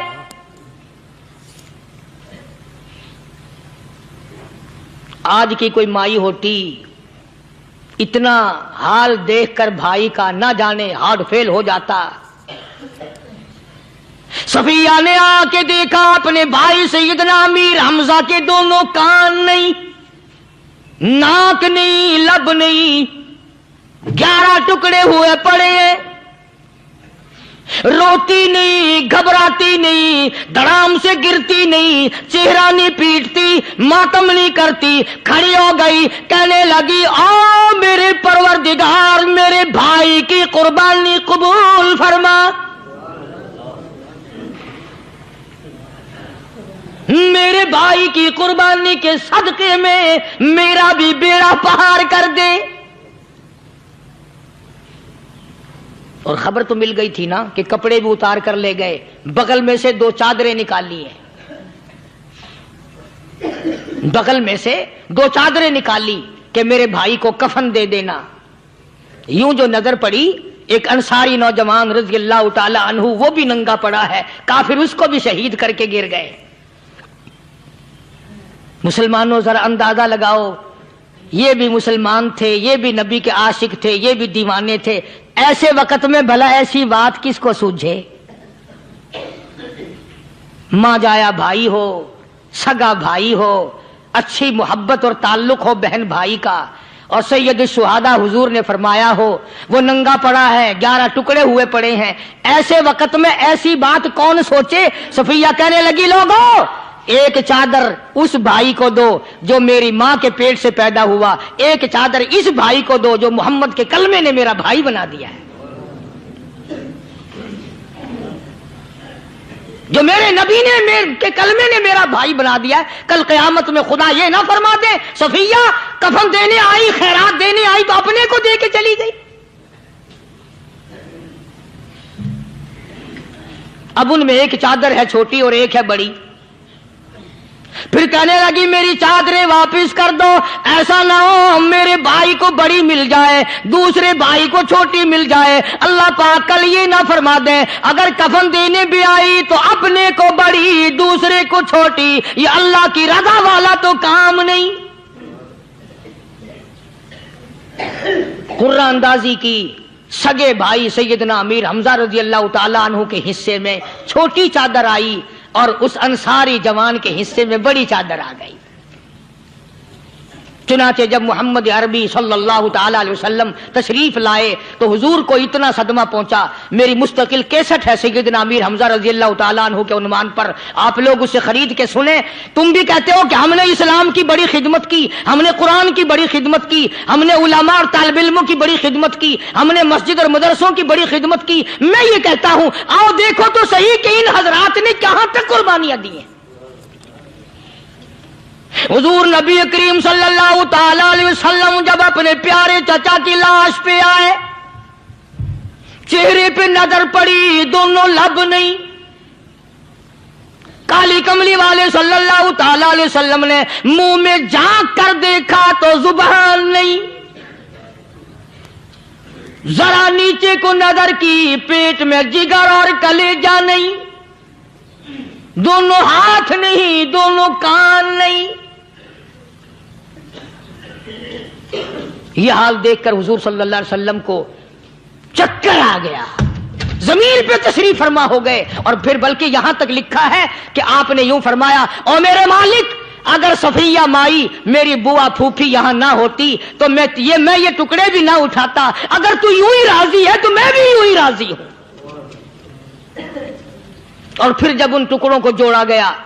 آج کی کوئی مائی ہوتی اتنا حال دیکھ کر بھائی کا نہ جانے ہارٹ فیل ہو جاتا۔ صفیہ نے آ کے دیکھا اپنے بھائی سیدنا امیر حمزہ کے دونوں کان نہیں، ناک نہیں، لب نہیں، 11 ٹکڑے ہوئے پڑے ہیں، روتی نہیں، گھبراتی نہیں، دھڑام سے گرتی نہیں، چہرہ نہیں پیٹتی، ماتم نہیں کرتی، کھڑی ہو گئی، کہنے لگی آ میرے پروردگار میرے بھائی کی قربانی قبول فرما، میرے بھائی کی قربانی کے صدقے میں میرا بھی بیڑا پہاڑ کر دے۔ اور خبر تو مل گئی تھی نا کہ کپڑے بھی اتار کر لے گئے، بغل میں سے 2 چادریں نکالی ہیں، بغل میں سے 2 چادریں نکالی کہ میرے بھائی کو کفن دے دینا۔ یوں جو نظر پڑی ایک انصاری نوجوان رضی اللہ تعالی عنہ، وہ بھی ننگا پڑا ہے، کافر اس کو بھی شہید کر کے گر گئے۔ مسلمانوں ذرا اندازہ لگاؤ، یہ بھی مسلمان تھے، یہ بھی نبی کے عاشق تھے، یہ بھی دیوانے تھے، ایسے وقت میں بھلا ایسی بات کس کو سوجھے؟ ماں جایا بھائی ہو، سگا بھائی ہو، اچھی محبت اور تعلق ہو بہن بھائی کا، اور سید الشہداء حضور نے فرمایا ہو وہ ننگا پڑا ہے، 11 ٹکڑے ہوئے پڑے ہیں، ایسے وقت میں ایسی بات کون سوچے؟ صفیہ کہنے لگی لوگو ایک چادر اس بھائی کو دو جو میری ماں کے پیٹ سے پیدا ہوا، ایک چادر اس بھائی کو دو جو محمد کے کلمے نے میرا بھائی بنا دیا ہے، جو میرے نبی نے کے کلمے نے میرا بھائی بنا دیا ہے۔ کل قیامت میں خدا یہ نہ فرما دے صفیہ کفن دینے آئی، خیرات دینے آئی تو اپنے کو دے کے چلی گئی۔ اب ان میں ایک چادر ہے چھوٹی اور ایک ہے بڑی، پھر کہنے لگی میری چادریں واپس کر دو، ایسا نہ ہو میرے بھائی کو بڑی مل جائے دوسرے بھائی کو چھوٹی مل جائے، اللہ پاک کل یہ نہ فرما دے اگر کفن دینے بھی آئی تو اپنے کو بڑی دوسرے کو چھوٹی، یہ اللہ کی رضا والا تو کام نہیں۔ قرہ اندازی کی، سگے بھائی سیدنا امیر حمزہ رضی اللہ تعالی عنہ کے حصے میں چھوٹی چادر آئی اور اس انصاری جوان کے حصے میں بڑی چادر آ گئی۔ چنانچہ جب محمد عربی صلی اللہ تعالی علیہ وسلم تشریف لائے تو حضور کو اتنا صدمہ پہنچا، میری مستقل کیسٹ ہے سیدنا امیر حمزہ رضی اللہ تعالیٰ عنہ کے عنوان پر، آپ لوگ اسے خرید کے سنیں۔ تم بھی کہتے ہو کہ ہم نے اسلام کی بڑی خدمت کی، ہم نے قرآن کی بڑی خدمت کی، ہم نے علماء اور طالب علموں کی بڑی خدمت کی، ہم نے مسجد اور مدرسوں کی بڑی خدمت کی۔ میں یہ کہتا ہوں آؤ دیکھو تو صحیح کہ ان حضرات نے کہاں تک قربانیاں دی ہیں۔ حضور نبی کریم صلی اللہ تعالی علیہ وسلم جب اپنے پیارے چچا کی لاش پہ آئے، چہرے پہ نظر پڑی دونوں لب نہیں، کالی کملی والے صلی اللہ تعالی علیہ وسلم نے منہ میں جھانک کر دیکھا تو زبان نہیں، ذرا نیچے کو نظر کی پیٹ میں جگر اور کلیجہ نہیں، دونوں ہاتھ نہیں، دونوں کان نہیں۔ یہ حال دیکھ کر حضور صلی اللہ علیہ وسلم کو چکر آ گیا، زمین پہ تشریف فرما ہو گئے، اور پھر بلکہ یہاں تک لکھا ہے کہ آپ نے یوں فرمایا او میرے مالک اگر صفیہ مائی میری بوا پھوپھی یہاں نہ ہوتی تو میں یہ ٹکڑے بھی نہ اٹھاتا، اگر تو یوں ہی راضی ہے تو میں بھی یوں ہی راضی ہوں۔ اور پھر جب ان ٹکڑوں کو جوڑا گیا،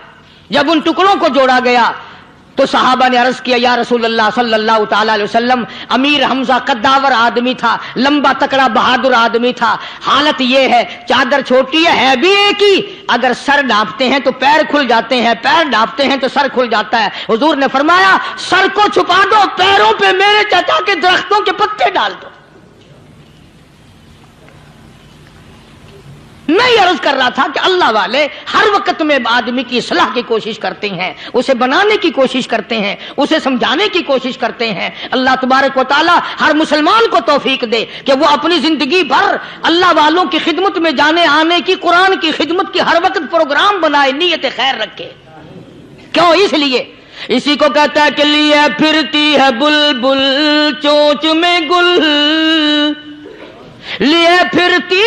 تو صحابہ نے عرض کیا یا رسول اللہ صلی اللہ تعالی علیہ وسلم، امیر حمزہ قداور آدمی تھا، لمبا تکڑا بہادر آدمی تھا، حالت یہ ہے چادر چھوٹی ہے بھی ایک ہی، اگر سر ڈھانپتے ہیں تو پیر کھل جاتے ہیں، پیر ڈھانپتے ہیں تو سر کھل جاتا ہے۔ حضور نے فرمایا سر کو چھپا دو، پیروں پہ میرے چچا کے درختوں کے پتے ڈال دو۔ میں یہ عرض کر رہا تھا کہ اللہ والے ہر وقت میں آدمی کی اصلاح کی کوشش کرتے ہیں، اسے بنانے کی کوشش کرتے ہیں، اسے سمجھانے کی کوشش کرتے ہیں۔ اللہ تبارک و تعالی ہر مسلمان کو توفیق دے کہ وہ اپنی زندگی بھر اللہ والوں کی خدمت میں جانے آنے کی، قرآن کی خدمت کی ہر وقت پروگرام بنائے، نیت خیر رکھے۔ کیوں؟ اس لیے اسی کو کہتا ہے کہ لیے پھرتی ہے بلبل چونچ میں گل، لیے پھرتی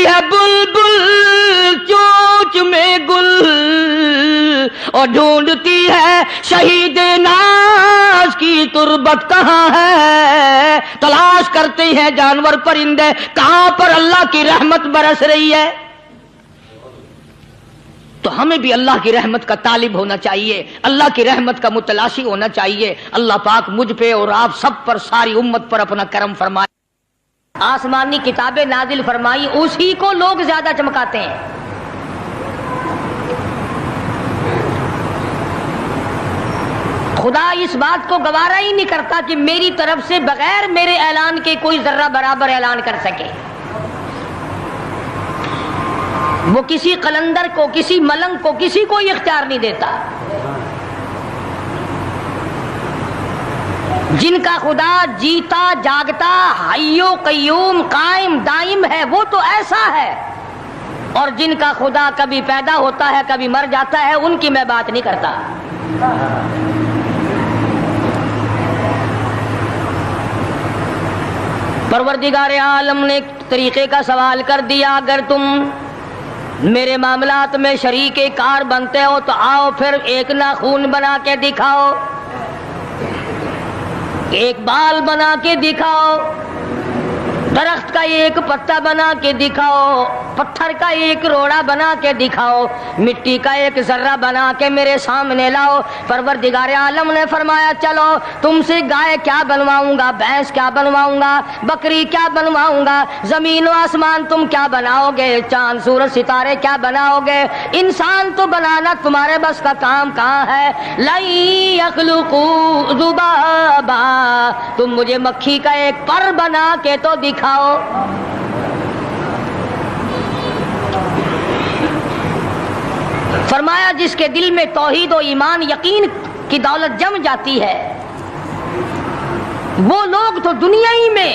ہے بلبل چونچ میں گل، اور ڈھونڈتی ہے شہید ناز کی تربت کہاں ہے، تلاش کرتے ہیں جانور پرندے کہاں پر اللہ کی رحمت برس رہی ہے۔ تو ہمیں بھی اللہ کی رحمت کا طالب ہونا چاہیے، اللہ کی رحمت کا متلاشی ہونا چاہیے۔ اللہ پاک مجھ پہ اور آپ سب پر، ساری امت پر اپنا کرم فرمائے۔ آسمانی کتابیں نازل فرمائی، اسی کو لوگ زیادہ چمکاتے ہیں۔ خدا اس بات کو گوارا ہی نہیں کرتا کہ میری طرف سے بغیر میرے اعلان کے کوئی ذرہ برابر اعلان کر سکے۔ وہ کسی قلندر کو، کسی ملنگ کو، کسی کو اختیار نہیں دیتا۔ جن کا خدا جیتا جاگتا حی و قیوم قائم دائم ہے وہ تو ایسا ہے، اور جن کا خدا کبھی پیدا ہوتا ہے کبھی مر جاتا ہے ان کی میں بات نہیں کرتا۔ پروردگار عالم نے ایک طریقے کا سوال کر دیا، اگر تم میرے معاملات میں شریک کار بنتے ہو تو آؤ پھر ایک ناخون بنا کے دکھاؤ، ایک بال بنا کے دکھاؤ، درخت کا ایک پتا بنا کے دکھاؤ، پتھر کا ایک روڑا بنا کے دکھاؤ، مٹی کا ایک ذرہ بنا کے میرے سامنے لاؤ۔ پروردگار عالم نے فرمایا چلو تم سے گائے کیا بنواؤں گا، بھینس کیا بنواؤں گا، بکری کیا بنواؤں گا، زمین و آسمان تم کیا بناؤ گے، چاند سورج ستارے کیا بناؤ گے، انسان تو بنانا تمہارے بس کا کام کہاں ہے۔ لَن يَخْلُقُوا ذُبَابًا، تم مجھے مکھی کا ایک پر بنا کے تو دکھاؤ۔ فرمایا جس کے دل میں توحید و ایمان یقین کی دولت جم جاتی ہے وہ لوگ تو دنیا ہی میں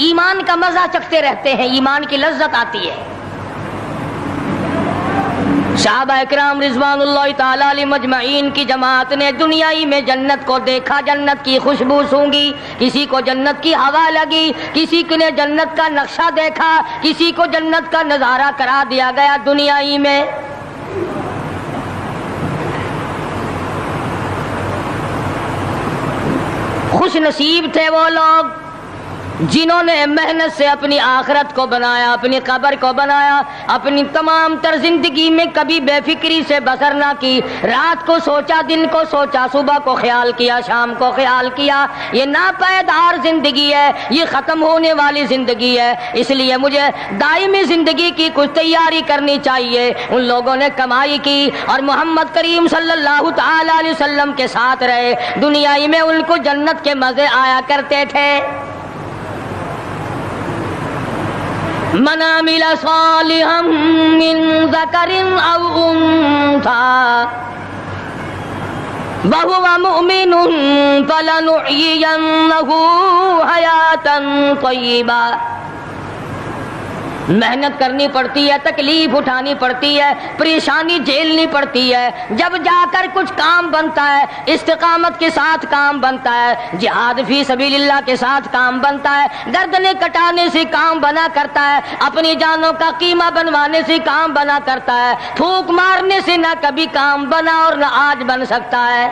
ایمان کا مزہ چکھتے رہتے ہیں، ایمان کی لذت آتی ہے۔ صحابہ اکرام رضوان اللہ تعالی علیہ مجمعین کی جماعت نے دنیا ہی میں جنت کو دیکھا، جنت کی خوشبو سونگھی، کسی کو جنت کی ہوا لگی، کسی نے جنت کا نقشہ دیکھا، کسی کو جنت کا نظارہ کرا دیا گیا دنیا ہی میں۔ خوش نصیب تھے وہ لوگ جنہوں نے محنت سے اپنی آخرت کو بنایا، اپنی قبر کو بنایا، اپنی تمام تر زندگی میں کبھی بے فکری سے بسر نہ کی، رات کو سوچا، دن کو سوچا، صبح کو خیال کیا، شام کو خیال کیا۔ یہ ناپائیدار زندگی ہے، یہ ختم ہونے والی زندگی ہے، اس لیے مجھے دائمی زندگی کی کچھ تیاری کرنی چاہیے۔ ان لوگوں نے کمائی کی اور محمد کریم صلی اللہ تعالی علیہ وسلم کے ساتھ رہے، دنیا میں ان کو جنت کے مزے آیا کرتے تھے۔ من عمل صالحا من ذکر او انثى وهو مؤمن فلنحيينه حياة طيبة۔ محنت کرنی پڑتی ہے، تکلیف اٹھانی پڑتی ہے، پریشانی جھیلنی پڑتی ہے، جب جا کر کچھ کام بنتا ہے، استقامت کے ساتھ کام بنتا ہے، جہاد فی سبیل اللہ کے ساتھ کام بنتا ہے، گردنیں کٹانے سے کام بنا کرتا ہے، اپنی جانوں کا قیمہ بنوانے سے کام بنا کرتا ہے، پھونک مارنے سے نہ کبھی کام بنا اور نہ آج بن سکتا ہے۔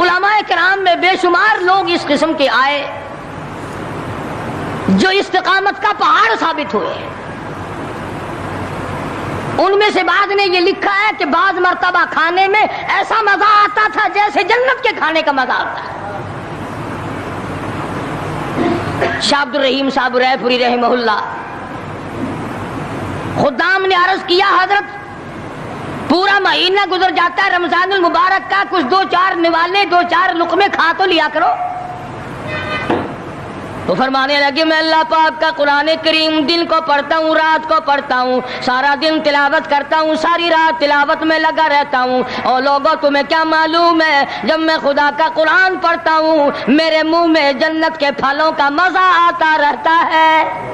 علماء کرام میں بے شمار لوگ اس قسم کے آئے جو استقامت کا پہاڑ ثابت ہوئے۔ ان میں سے بعض نے یہ لکھا ہے کہ بعض مرتبہ کھانے میں ایسا مزہ آتا تھا جیسے جنت کے کھانے کا مزہ آتا ہے۔ شاہ عبد الرحیم صاحب رائے پوری رحمہ اللہ، خدام نے عرض کیا حضرت پورا مہینہ گزر جاتا ہے رمضان المبارک کا، کچھ دو چار نوالے دو چار لقمے کھا تو لیا کرو۔ تو فرمانے لگے میں اللہ پاک کا قرآن کریم دن کو پڑھتا ہوں رات کو پڑھتا ہوں، سارا دن تلاوت کرتا ہوں، ساری رات تلاوت میں لگا رہتا ہوں، اور لوگوں تمہیں کیا معلوم ہے جب میں خدا کا قرآن پڑھتا ہوں میرے منہ میں جنت کے پھلوں کا مزہ آتا رہتا ہے۔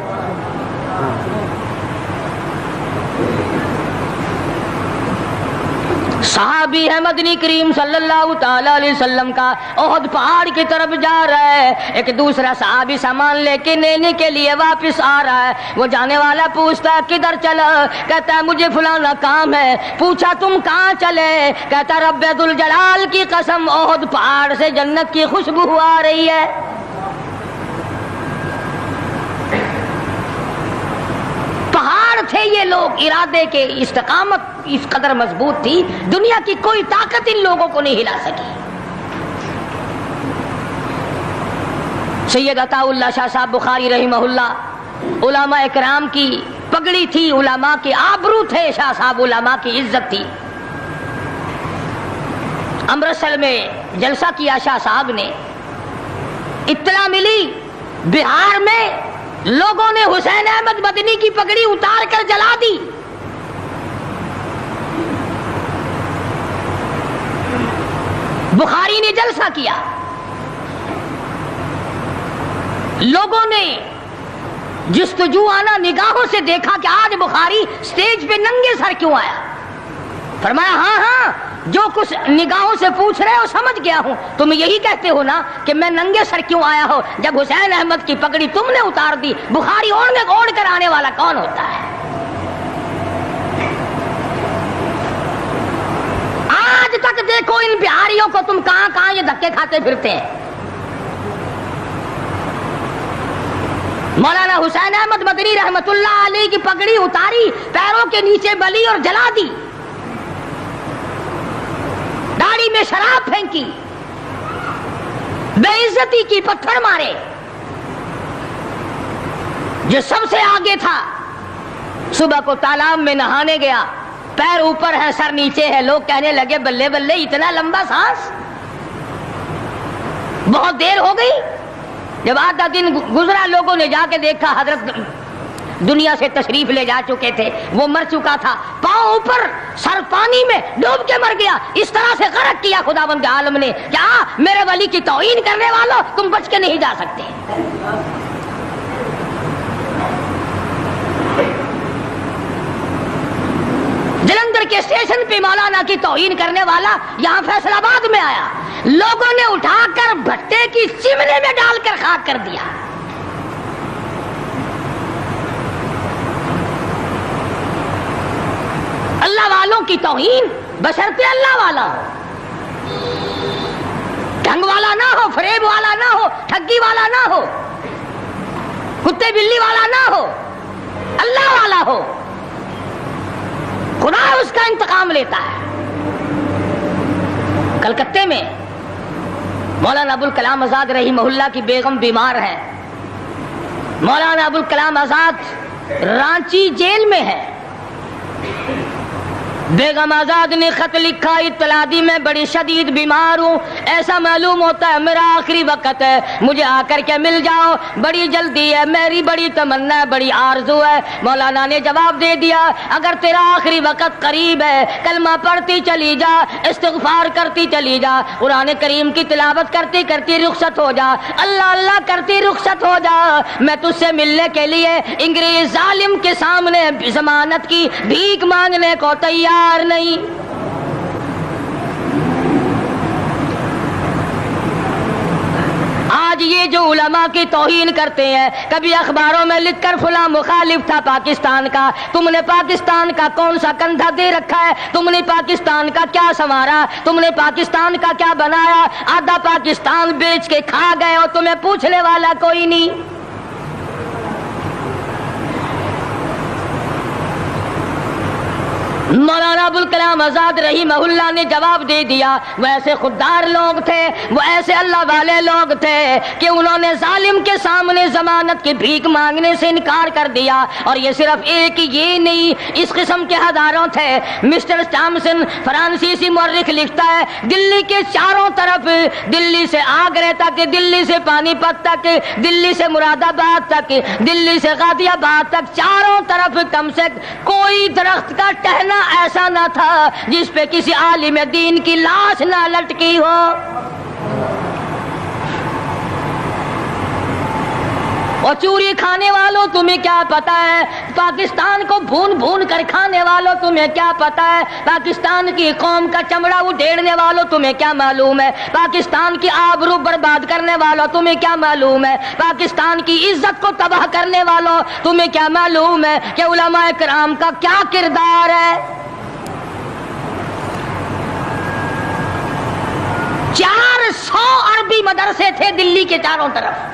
صحابی ہے مدنی کریم صلی اللہ تعالی علیہ وسلم کا، احد پہاڑ کی طرف جا رہا ہے، ایک دوسرا صحابی سامان لے کے لینے کے لیے واپس آ رہا ہے، وہ جانے والا پوچھتا ہے کدھر چلا؟ کہتا ہے مجھے فلانا کام ہے۔ پوچھا تم کہاں چلے؟ کہتا رب ذوالجلال کی قسم احد پہاڑ سے جنت کی خوشبو آ رہی ہے۔ پہاڑ تھے یہ لوگ، ارادے کے استقامت اس قدر مضبوط تھی، دنیا کی کوئی طاقت ان لوگوں کو نہیں ہلا سکی۔ سید عطا اللہ شاہ صاحب بخاری رحمہ اللہ، علماء اکرام کی پگڑی تھی، علماء کے آبرو تھے شاہ صاحب، علماء کی عزت تھی۔ امرتسر میں جلسہ کیا شاہ صاحب نے، اطلاع ملی بہار میں لوگوں نے حسین احمد مدنی کی پگڑی اتار کر جلا دی۔ بخاری نے جلسہ کیا، لوگوں نے جستجوانہ نگاہوں سے دیکھا کہ آج بخاری سٹیج پہ ننگے سر کیوں آیا؟ فرمایا ہاں جو کچھ نگاہوں سے پوچھ رہے ہو سمجھ گیا ہوں، تم یہی کہتے ہو نا کہ میں ننگے سر کیوں آیا ہو جب حسین احمد کی پگڑی تم نے اتار دی، بخاری اوڑھ کر آنے والا کون ہوتا ہے؟ آج تک دیکھو ان بہاریوں کو تم کہاں کہاں یہ دھکے کھاتے پھرتے ہیں۔ مولانا حسین احمد مدنی رحمت اللہ علیہ کی پگڑی اتاری، پیروں کے نیچے بلی اور جلا دی، داڑھی میں شراب پھینکی، بے عزتی کی، پتھر مارے۔ جو سب سے آگے تھا صبح کو تالاب میں نہانے گیا، پیر اوپر ہے سر نیچے ہے، لوگ کہنے لگے بلے بلے اتنا لمبا سانس، بہت دیر ہو گئی۔ جب آدھا دن گزرا لوگوں نے جا کے دیکھا حضرت دنیا سے تشریف لے جا چکے تھے، وہ مر چکا تھا، پاؤں اوپر سر پانی میں ڈوب کے مر گیا۔ اس طرح سے غرق کیا خداوند عالم نے، کیا میرے ولی کی توہین کرنے والوں تم بچ کے نہیں جا سکتے۔ جلندھر کے اسٹیشن پہ مولانا کی توہین کرنے والا یہاں فیصل آباد میں آیا، لوگوں نے اٹھا کر بھٹے کی چمنے میں ڈال کر خاک کر دیا۔ اللہ والوں کی توہین بشرطے اللہ والا ہو، ڈھنگ والا نہ ہو، فریب والا نہ ہو، ٹھگی والا نہ ہو، کتے بلی والا نہ ہو، اللہ والا ہو، خدا اس کا انتقام لیتا ہے۔ کلکتے میں مولانا ابوالکلام آزاد رحمہ اللہ کی بیگم بیمار ہے، مولانا ابوالکلام آزاد رانچی جیل میں ہے۔ بیگم آزاد نے خط لکھا، اطلاع دی میں بڑی شدید بیمار ہوں، ایسا معلوم ہوتا ہے میرا آخری وقت ہے، مجھے آ کر کے مل جاؤ، بڑی جلدی ہے، میری بڑی تمنا ہے، بڑی آرزو ہے۔ مولانا نے جواب دے دیا اگر تیرا آخری وقت قریب ہے کلمہ پڑھتی چلی جا، استغفار کرتی چلی جا، قرآن کریم کی تلاوت کرتی کرتی رخصت ہو جا، اللہ اللہ کرتی رخصت ہو جا، میں تجھ سے ملنے کے لیے انگریز ظالم کے سامنے ضمانت کی بھیک مانگنے کو تیار نہیں۔ آج یہ جو علماء کی توہین کرتے ہیں، کبھی اخباروں میں لکھ کر فلاں مخالف تھا پاکستان کا، تم نے پاکستان کا کون سا کندھا دے رکھا ہے، تم نے پاکستان کا کیا سنوارا، تم نے پاکستان کا کیا بنایا، آدھا پاکستان بیچ کے کھا گئے اور تمہیں پوچھنے والا کوئی نہیں۔ مولانا ابوالکلام آزاد رحمہ اللہ نے جواب دے دیا، وہ ایسے خوددار لوگ تھے، وہ ایسے اللہ والے لوگ تھے کہ انہوں نے ظالم کے سامنے ضمانت کی بھیک مانگنے سے انکار کر دیا۔ اور یہ صرف ایک یہ نہیں، اس قسم کے ہزاروں تھے۔ مسٹر ٹامسن فرانسیسی مورخ لکھتا ہے، دلی کے چاروں طرف، دلی سے آگرہ تک، دلی سے پانی پت تک، دلی سے مراد آباد تک، دلی سے غازی آباد تک، چاروں طرف کم سے کوئی درخت کا ٹہنا ایسا نہ تھا جس پہ کسی عالم دین کی لاش نہ لٹکی ہو۔ اور چوری کھانے والوں تمہیں کیا پتا ہے، پاکستان کو بھون بھون کر کھانے والوں تمہیں کیا پتا ہے، پاکستان کی قوم کا چمڑا اڈھیڑنے والوں تمہیں کیا معلوم ہے، پاکستان کی آبرو برباد کرنے والوں تمہیں کیا معلوم ہے، پاکستان کی عزت کو تباہ کرنے والوں تمہیں کیا معلوم ہے کہ علماء کرام کا کیا کردار ہے۔ 400 عربی مدرسے تھے دلی کے چاروں طرف،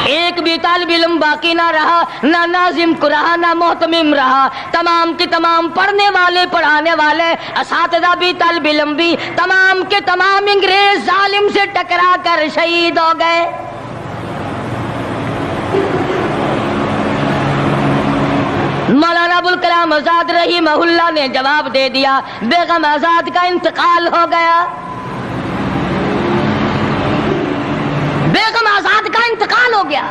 ایک بھی طالب علم باقی نہ رہا، نہ ناظم کو رہا، نہ محتمم رہا، تمام کے تمام پڑھنے والے، پڑھانے والے، اساتذہ بھی، طالب علم بھی، تمام کے تمام انگریز ظالم سے ٹکرا کر شہید ہو گئے۔ مولانا ابوالکلام آزاد رحمہ اللہ نے جواب دے دیا، بیگم آزاد کا انتقال ہو گیا، بیگم آزاد کا انتقال ہو گیا۔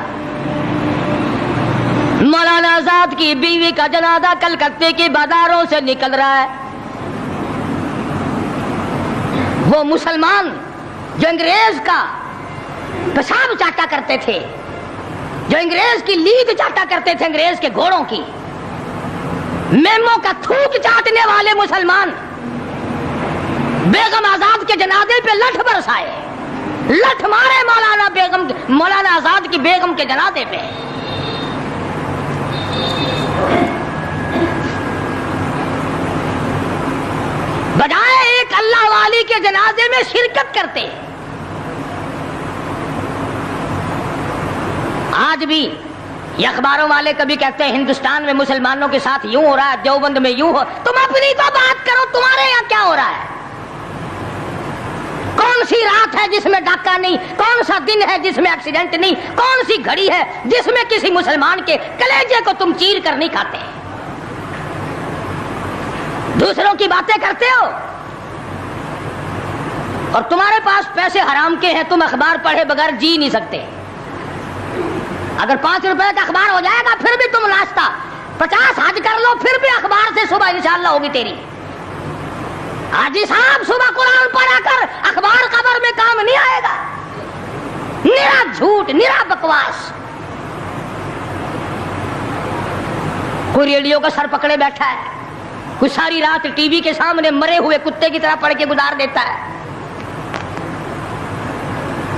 مولانا آزاد کی بیوی کا جنازہ کلکتے کی بازاروں سے نکل رہا ہے۔ وہ مسلمان جو انگریز کا پیشاب چاٹا کرتے تھے، جو انگریز کی لید چاٹا کرتے تھے، انگریز کے گھوڑوں کی میموں کا تھوک چاٹنے والے مسلمان بیگم آزاد کے جنازے پہ لٹھ برسائے، لٹھ مارے مولانا آزاد کی بیگم کے جنازے پہ۔ بجائے ایک اللہ والی کے جنازے میں شرکت کرتے۔ آج بھی یہ اخباروں والے کبھی کہتے ہیں ہندوستان میں مسلمانوں کے ساتھ یوں ہو رہا ہے، دیوبند میں یوں ہو، تم اپنی تو بات کرو، تمہارے یہاں کیا ہو رہا ہے؟ کون سی رات ہے جس میں ڈاکہ نہیں، کون سا دن ہے جس میں ایکسیڈنٹ نہیں، کون سی گھڑی ہے جس میں کسی مسلمان کے کلیجے کو تم چیر کر نہیں کھاتے؟ دوسروں کی باتیں کرتے ہو اور تمہارے پاس پیسے حرام کے ہیں، تم اخبار پڑھے بغیر جی نہیں سکتے۔ اگر 5 روپے کا اخبار ہو جائے گا پھر بھی تم ناشتہ 50 حج کر لو، پھر بھی اخبار سے صبح انشاءاللہ ہوگی تیری۔ حاجی صاحب صبح قرآن پڑھا کر اخبار خبر میں کام نہیں آئے گا، نرا جھوٹ، نرا بکواس۔ کوئی ریڈیو کا سر پکڑے بیٹھا ہے، کوئی ساری رات ٹی وی کے سامنے مرے ہوئے کتے کی طرح پڑھ کے گزار دیتا ہے،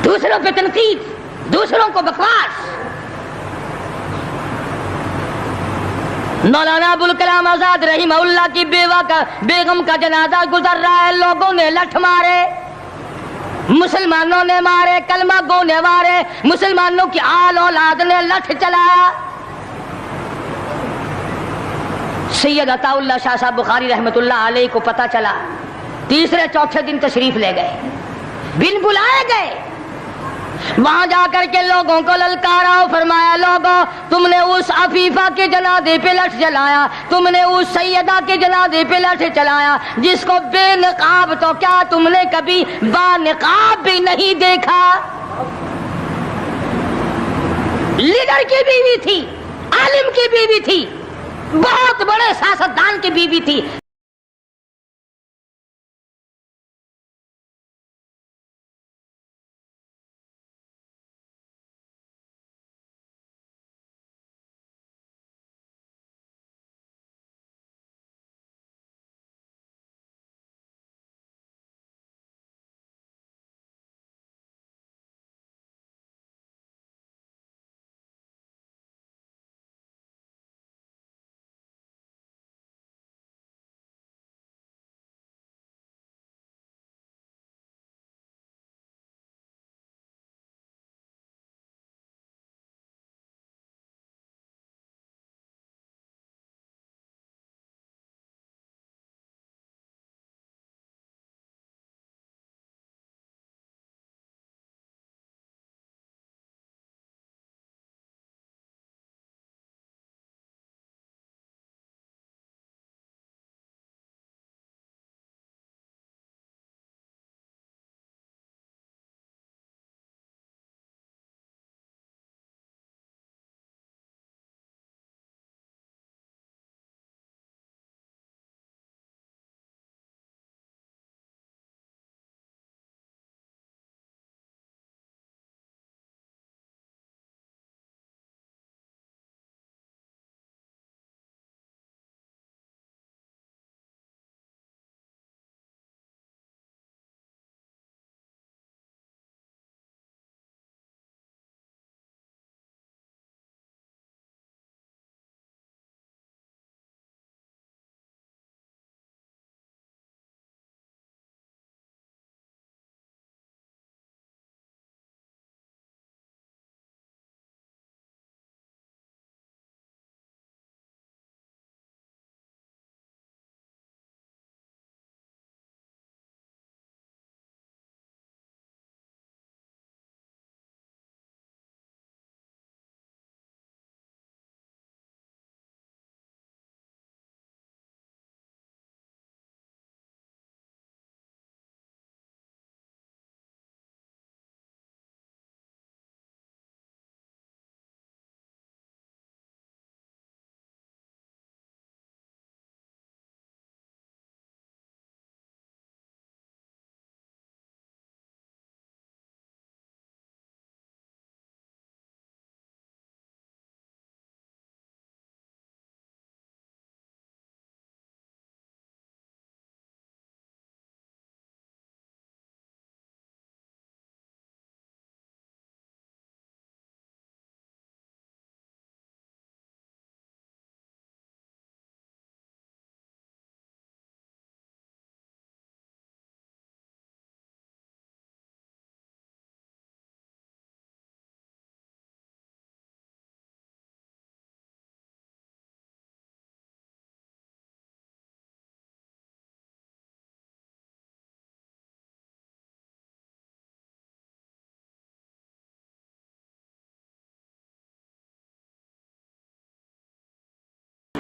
دوسروں پہ تنقید، دوسروں کو بکواس۔ مولانا ابوالکلام آزاد رحمہ اللہ کی بیگم کا جنازہ گزر رہا ہے، لوگوں نے لٹھ مارے، مسلمانوں نے مارے، کلمہ گو نے مارے، مسلمانوں کی آل اولاد نے لٹھ چلایا۔ سید عطا اللہ شاہ صاحب بخاری رحمۃ اللہ علیہ کو پتہ چلا، تیسرے چوتھے دن تشریف لے گئے، بن بلائے گئے، وہاں جا کر کے لوگوں کو للکارا، فرمایا لوگوں تم نے اس عفیفہ کے جنازے پہ لٹھ چلایا، تم نے اس سیدہ کے جنازے پہ لٹھ چلایا جس کو بے نقاب تو کیا تم نے کبھی با نقاب بھی نہیں دیکھا۔ لیڈر کی بیوی تھی، عالم کی بیوی تھی، بہت بڑے سیاستدان کی بیوی تھی،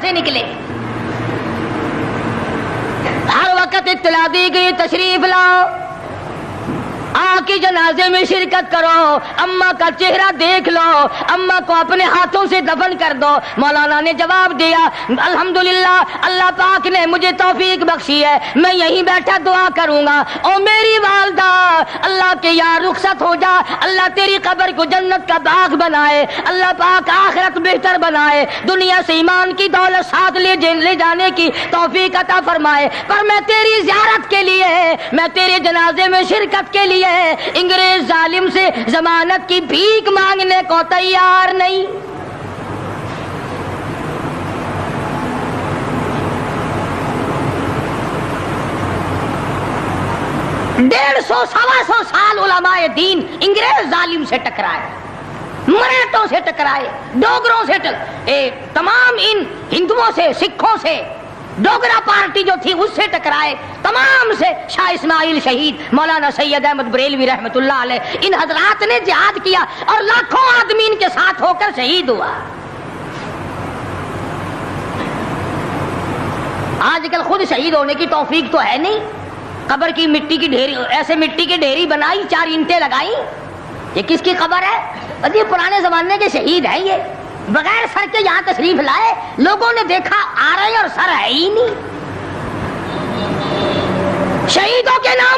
سے نکلے. ہر وقت اطلاع دی گئی تشریف لاؤ، آ کے جنازے میں شرکت کرو، اماں کا چہرہ دیکھ لو، اماں کو اپنے ہاتھوں سے دفن کر دو. مولانا نے جواب دیا الحمدللہ اللہ پاک نے مجھے توفیق بخشی ہے، میں یہیں بیٹھا دعا کروں گا. او میری والدہ اللہ کے یار رخصت ہو جا، اللہ تیری قبر کو جنت کا باغ بنائے، اللہ پاک آخرت بہتر بنائے، دنیا سے ایمان کی دولت ساتھ لے جانے کی توفیق عطا فرمائے. پر میں تیری زیارت کے لیے، میں تیرے جنازے میں شرکت کے لیے انگریز ظالم سے ضمانت کی بھیک مانگنے کو تیار نہیں. 150-125 سال علماء دین انگریز ظالم سے ٹکرائے، مراٹھوں سے ٹکرائے، ڈوگروں سے تمام ان ہندوؤں سے، سکھوں سے، ڈوگرا پارٹی جو تھی اس سے ٹکرائے، تمام سے. شاہ اسماعیل شہید، مولانا سید احمد بریلوی رحمت اللہ علیہ، ان حضرات نے جہاد کیا اور لاکھوں آدمی ان کے ساتھ ہو کر شہید ہوا. آج کل خود شہید ہونے کی توفیق تو ہے نہیں، قبر کی مٹی کی ڈھیری، ایسے مٹی کی ڈھیری بنائی، 4 اینٹیں لگائی، یہ کس کی قبر ہے؟ یہ پرانے زمانے کے شہید ہیں، یہ بغیر سر کے یہاں تشریف لائے، لوگوں نے دیکھا آ رہے اور سر ہے ہی نہیں. شہیدوں کے نام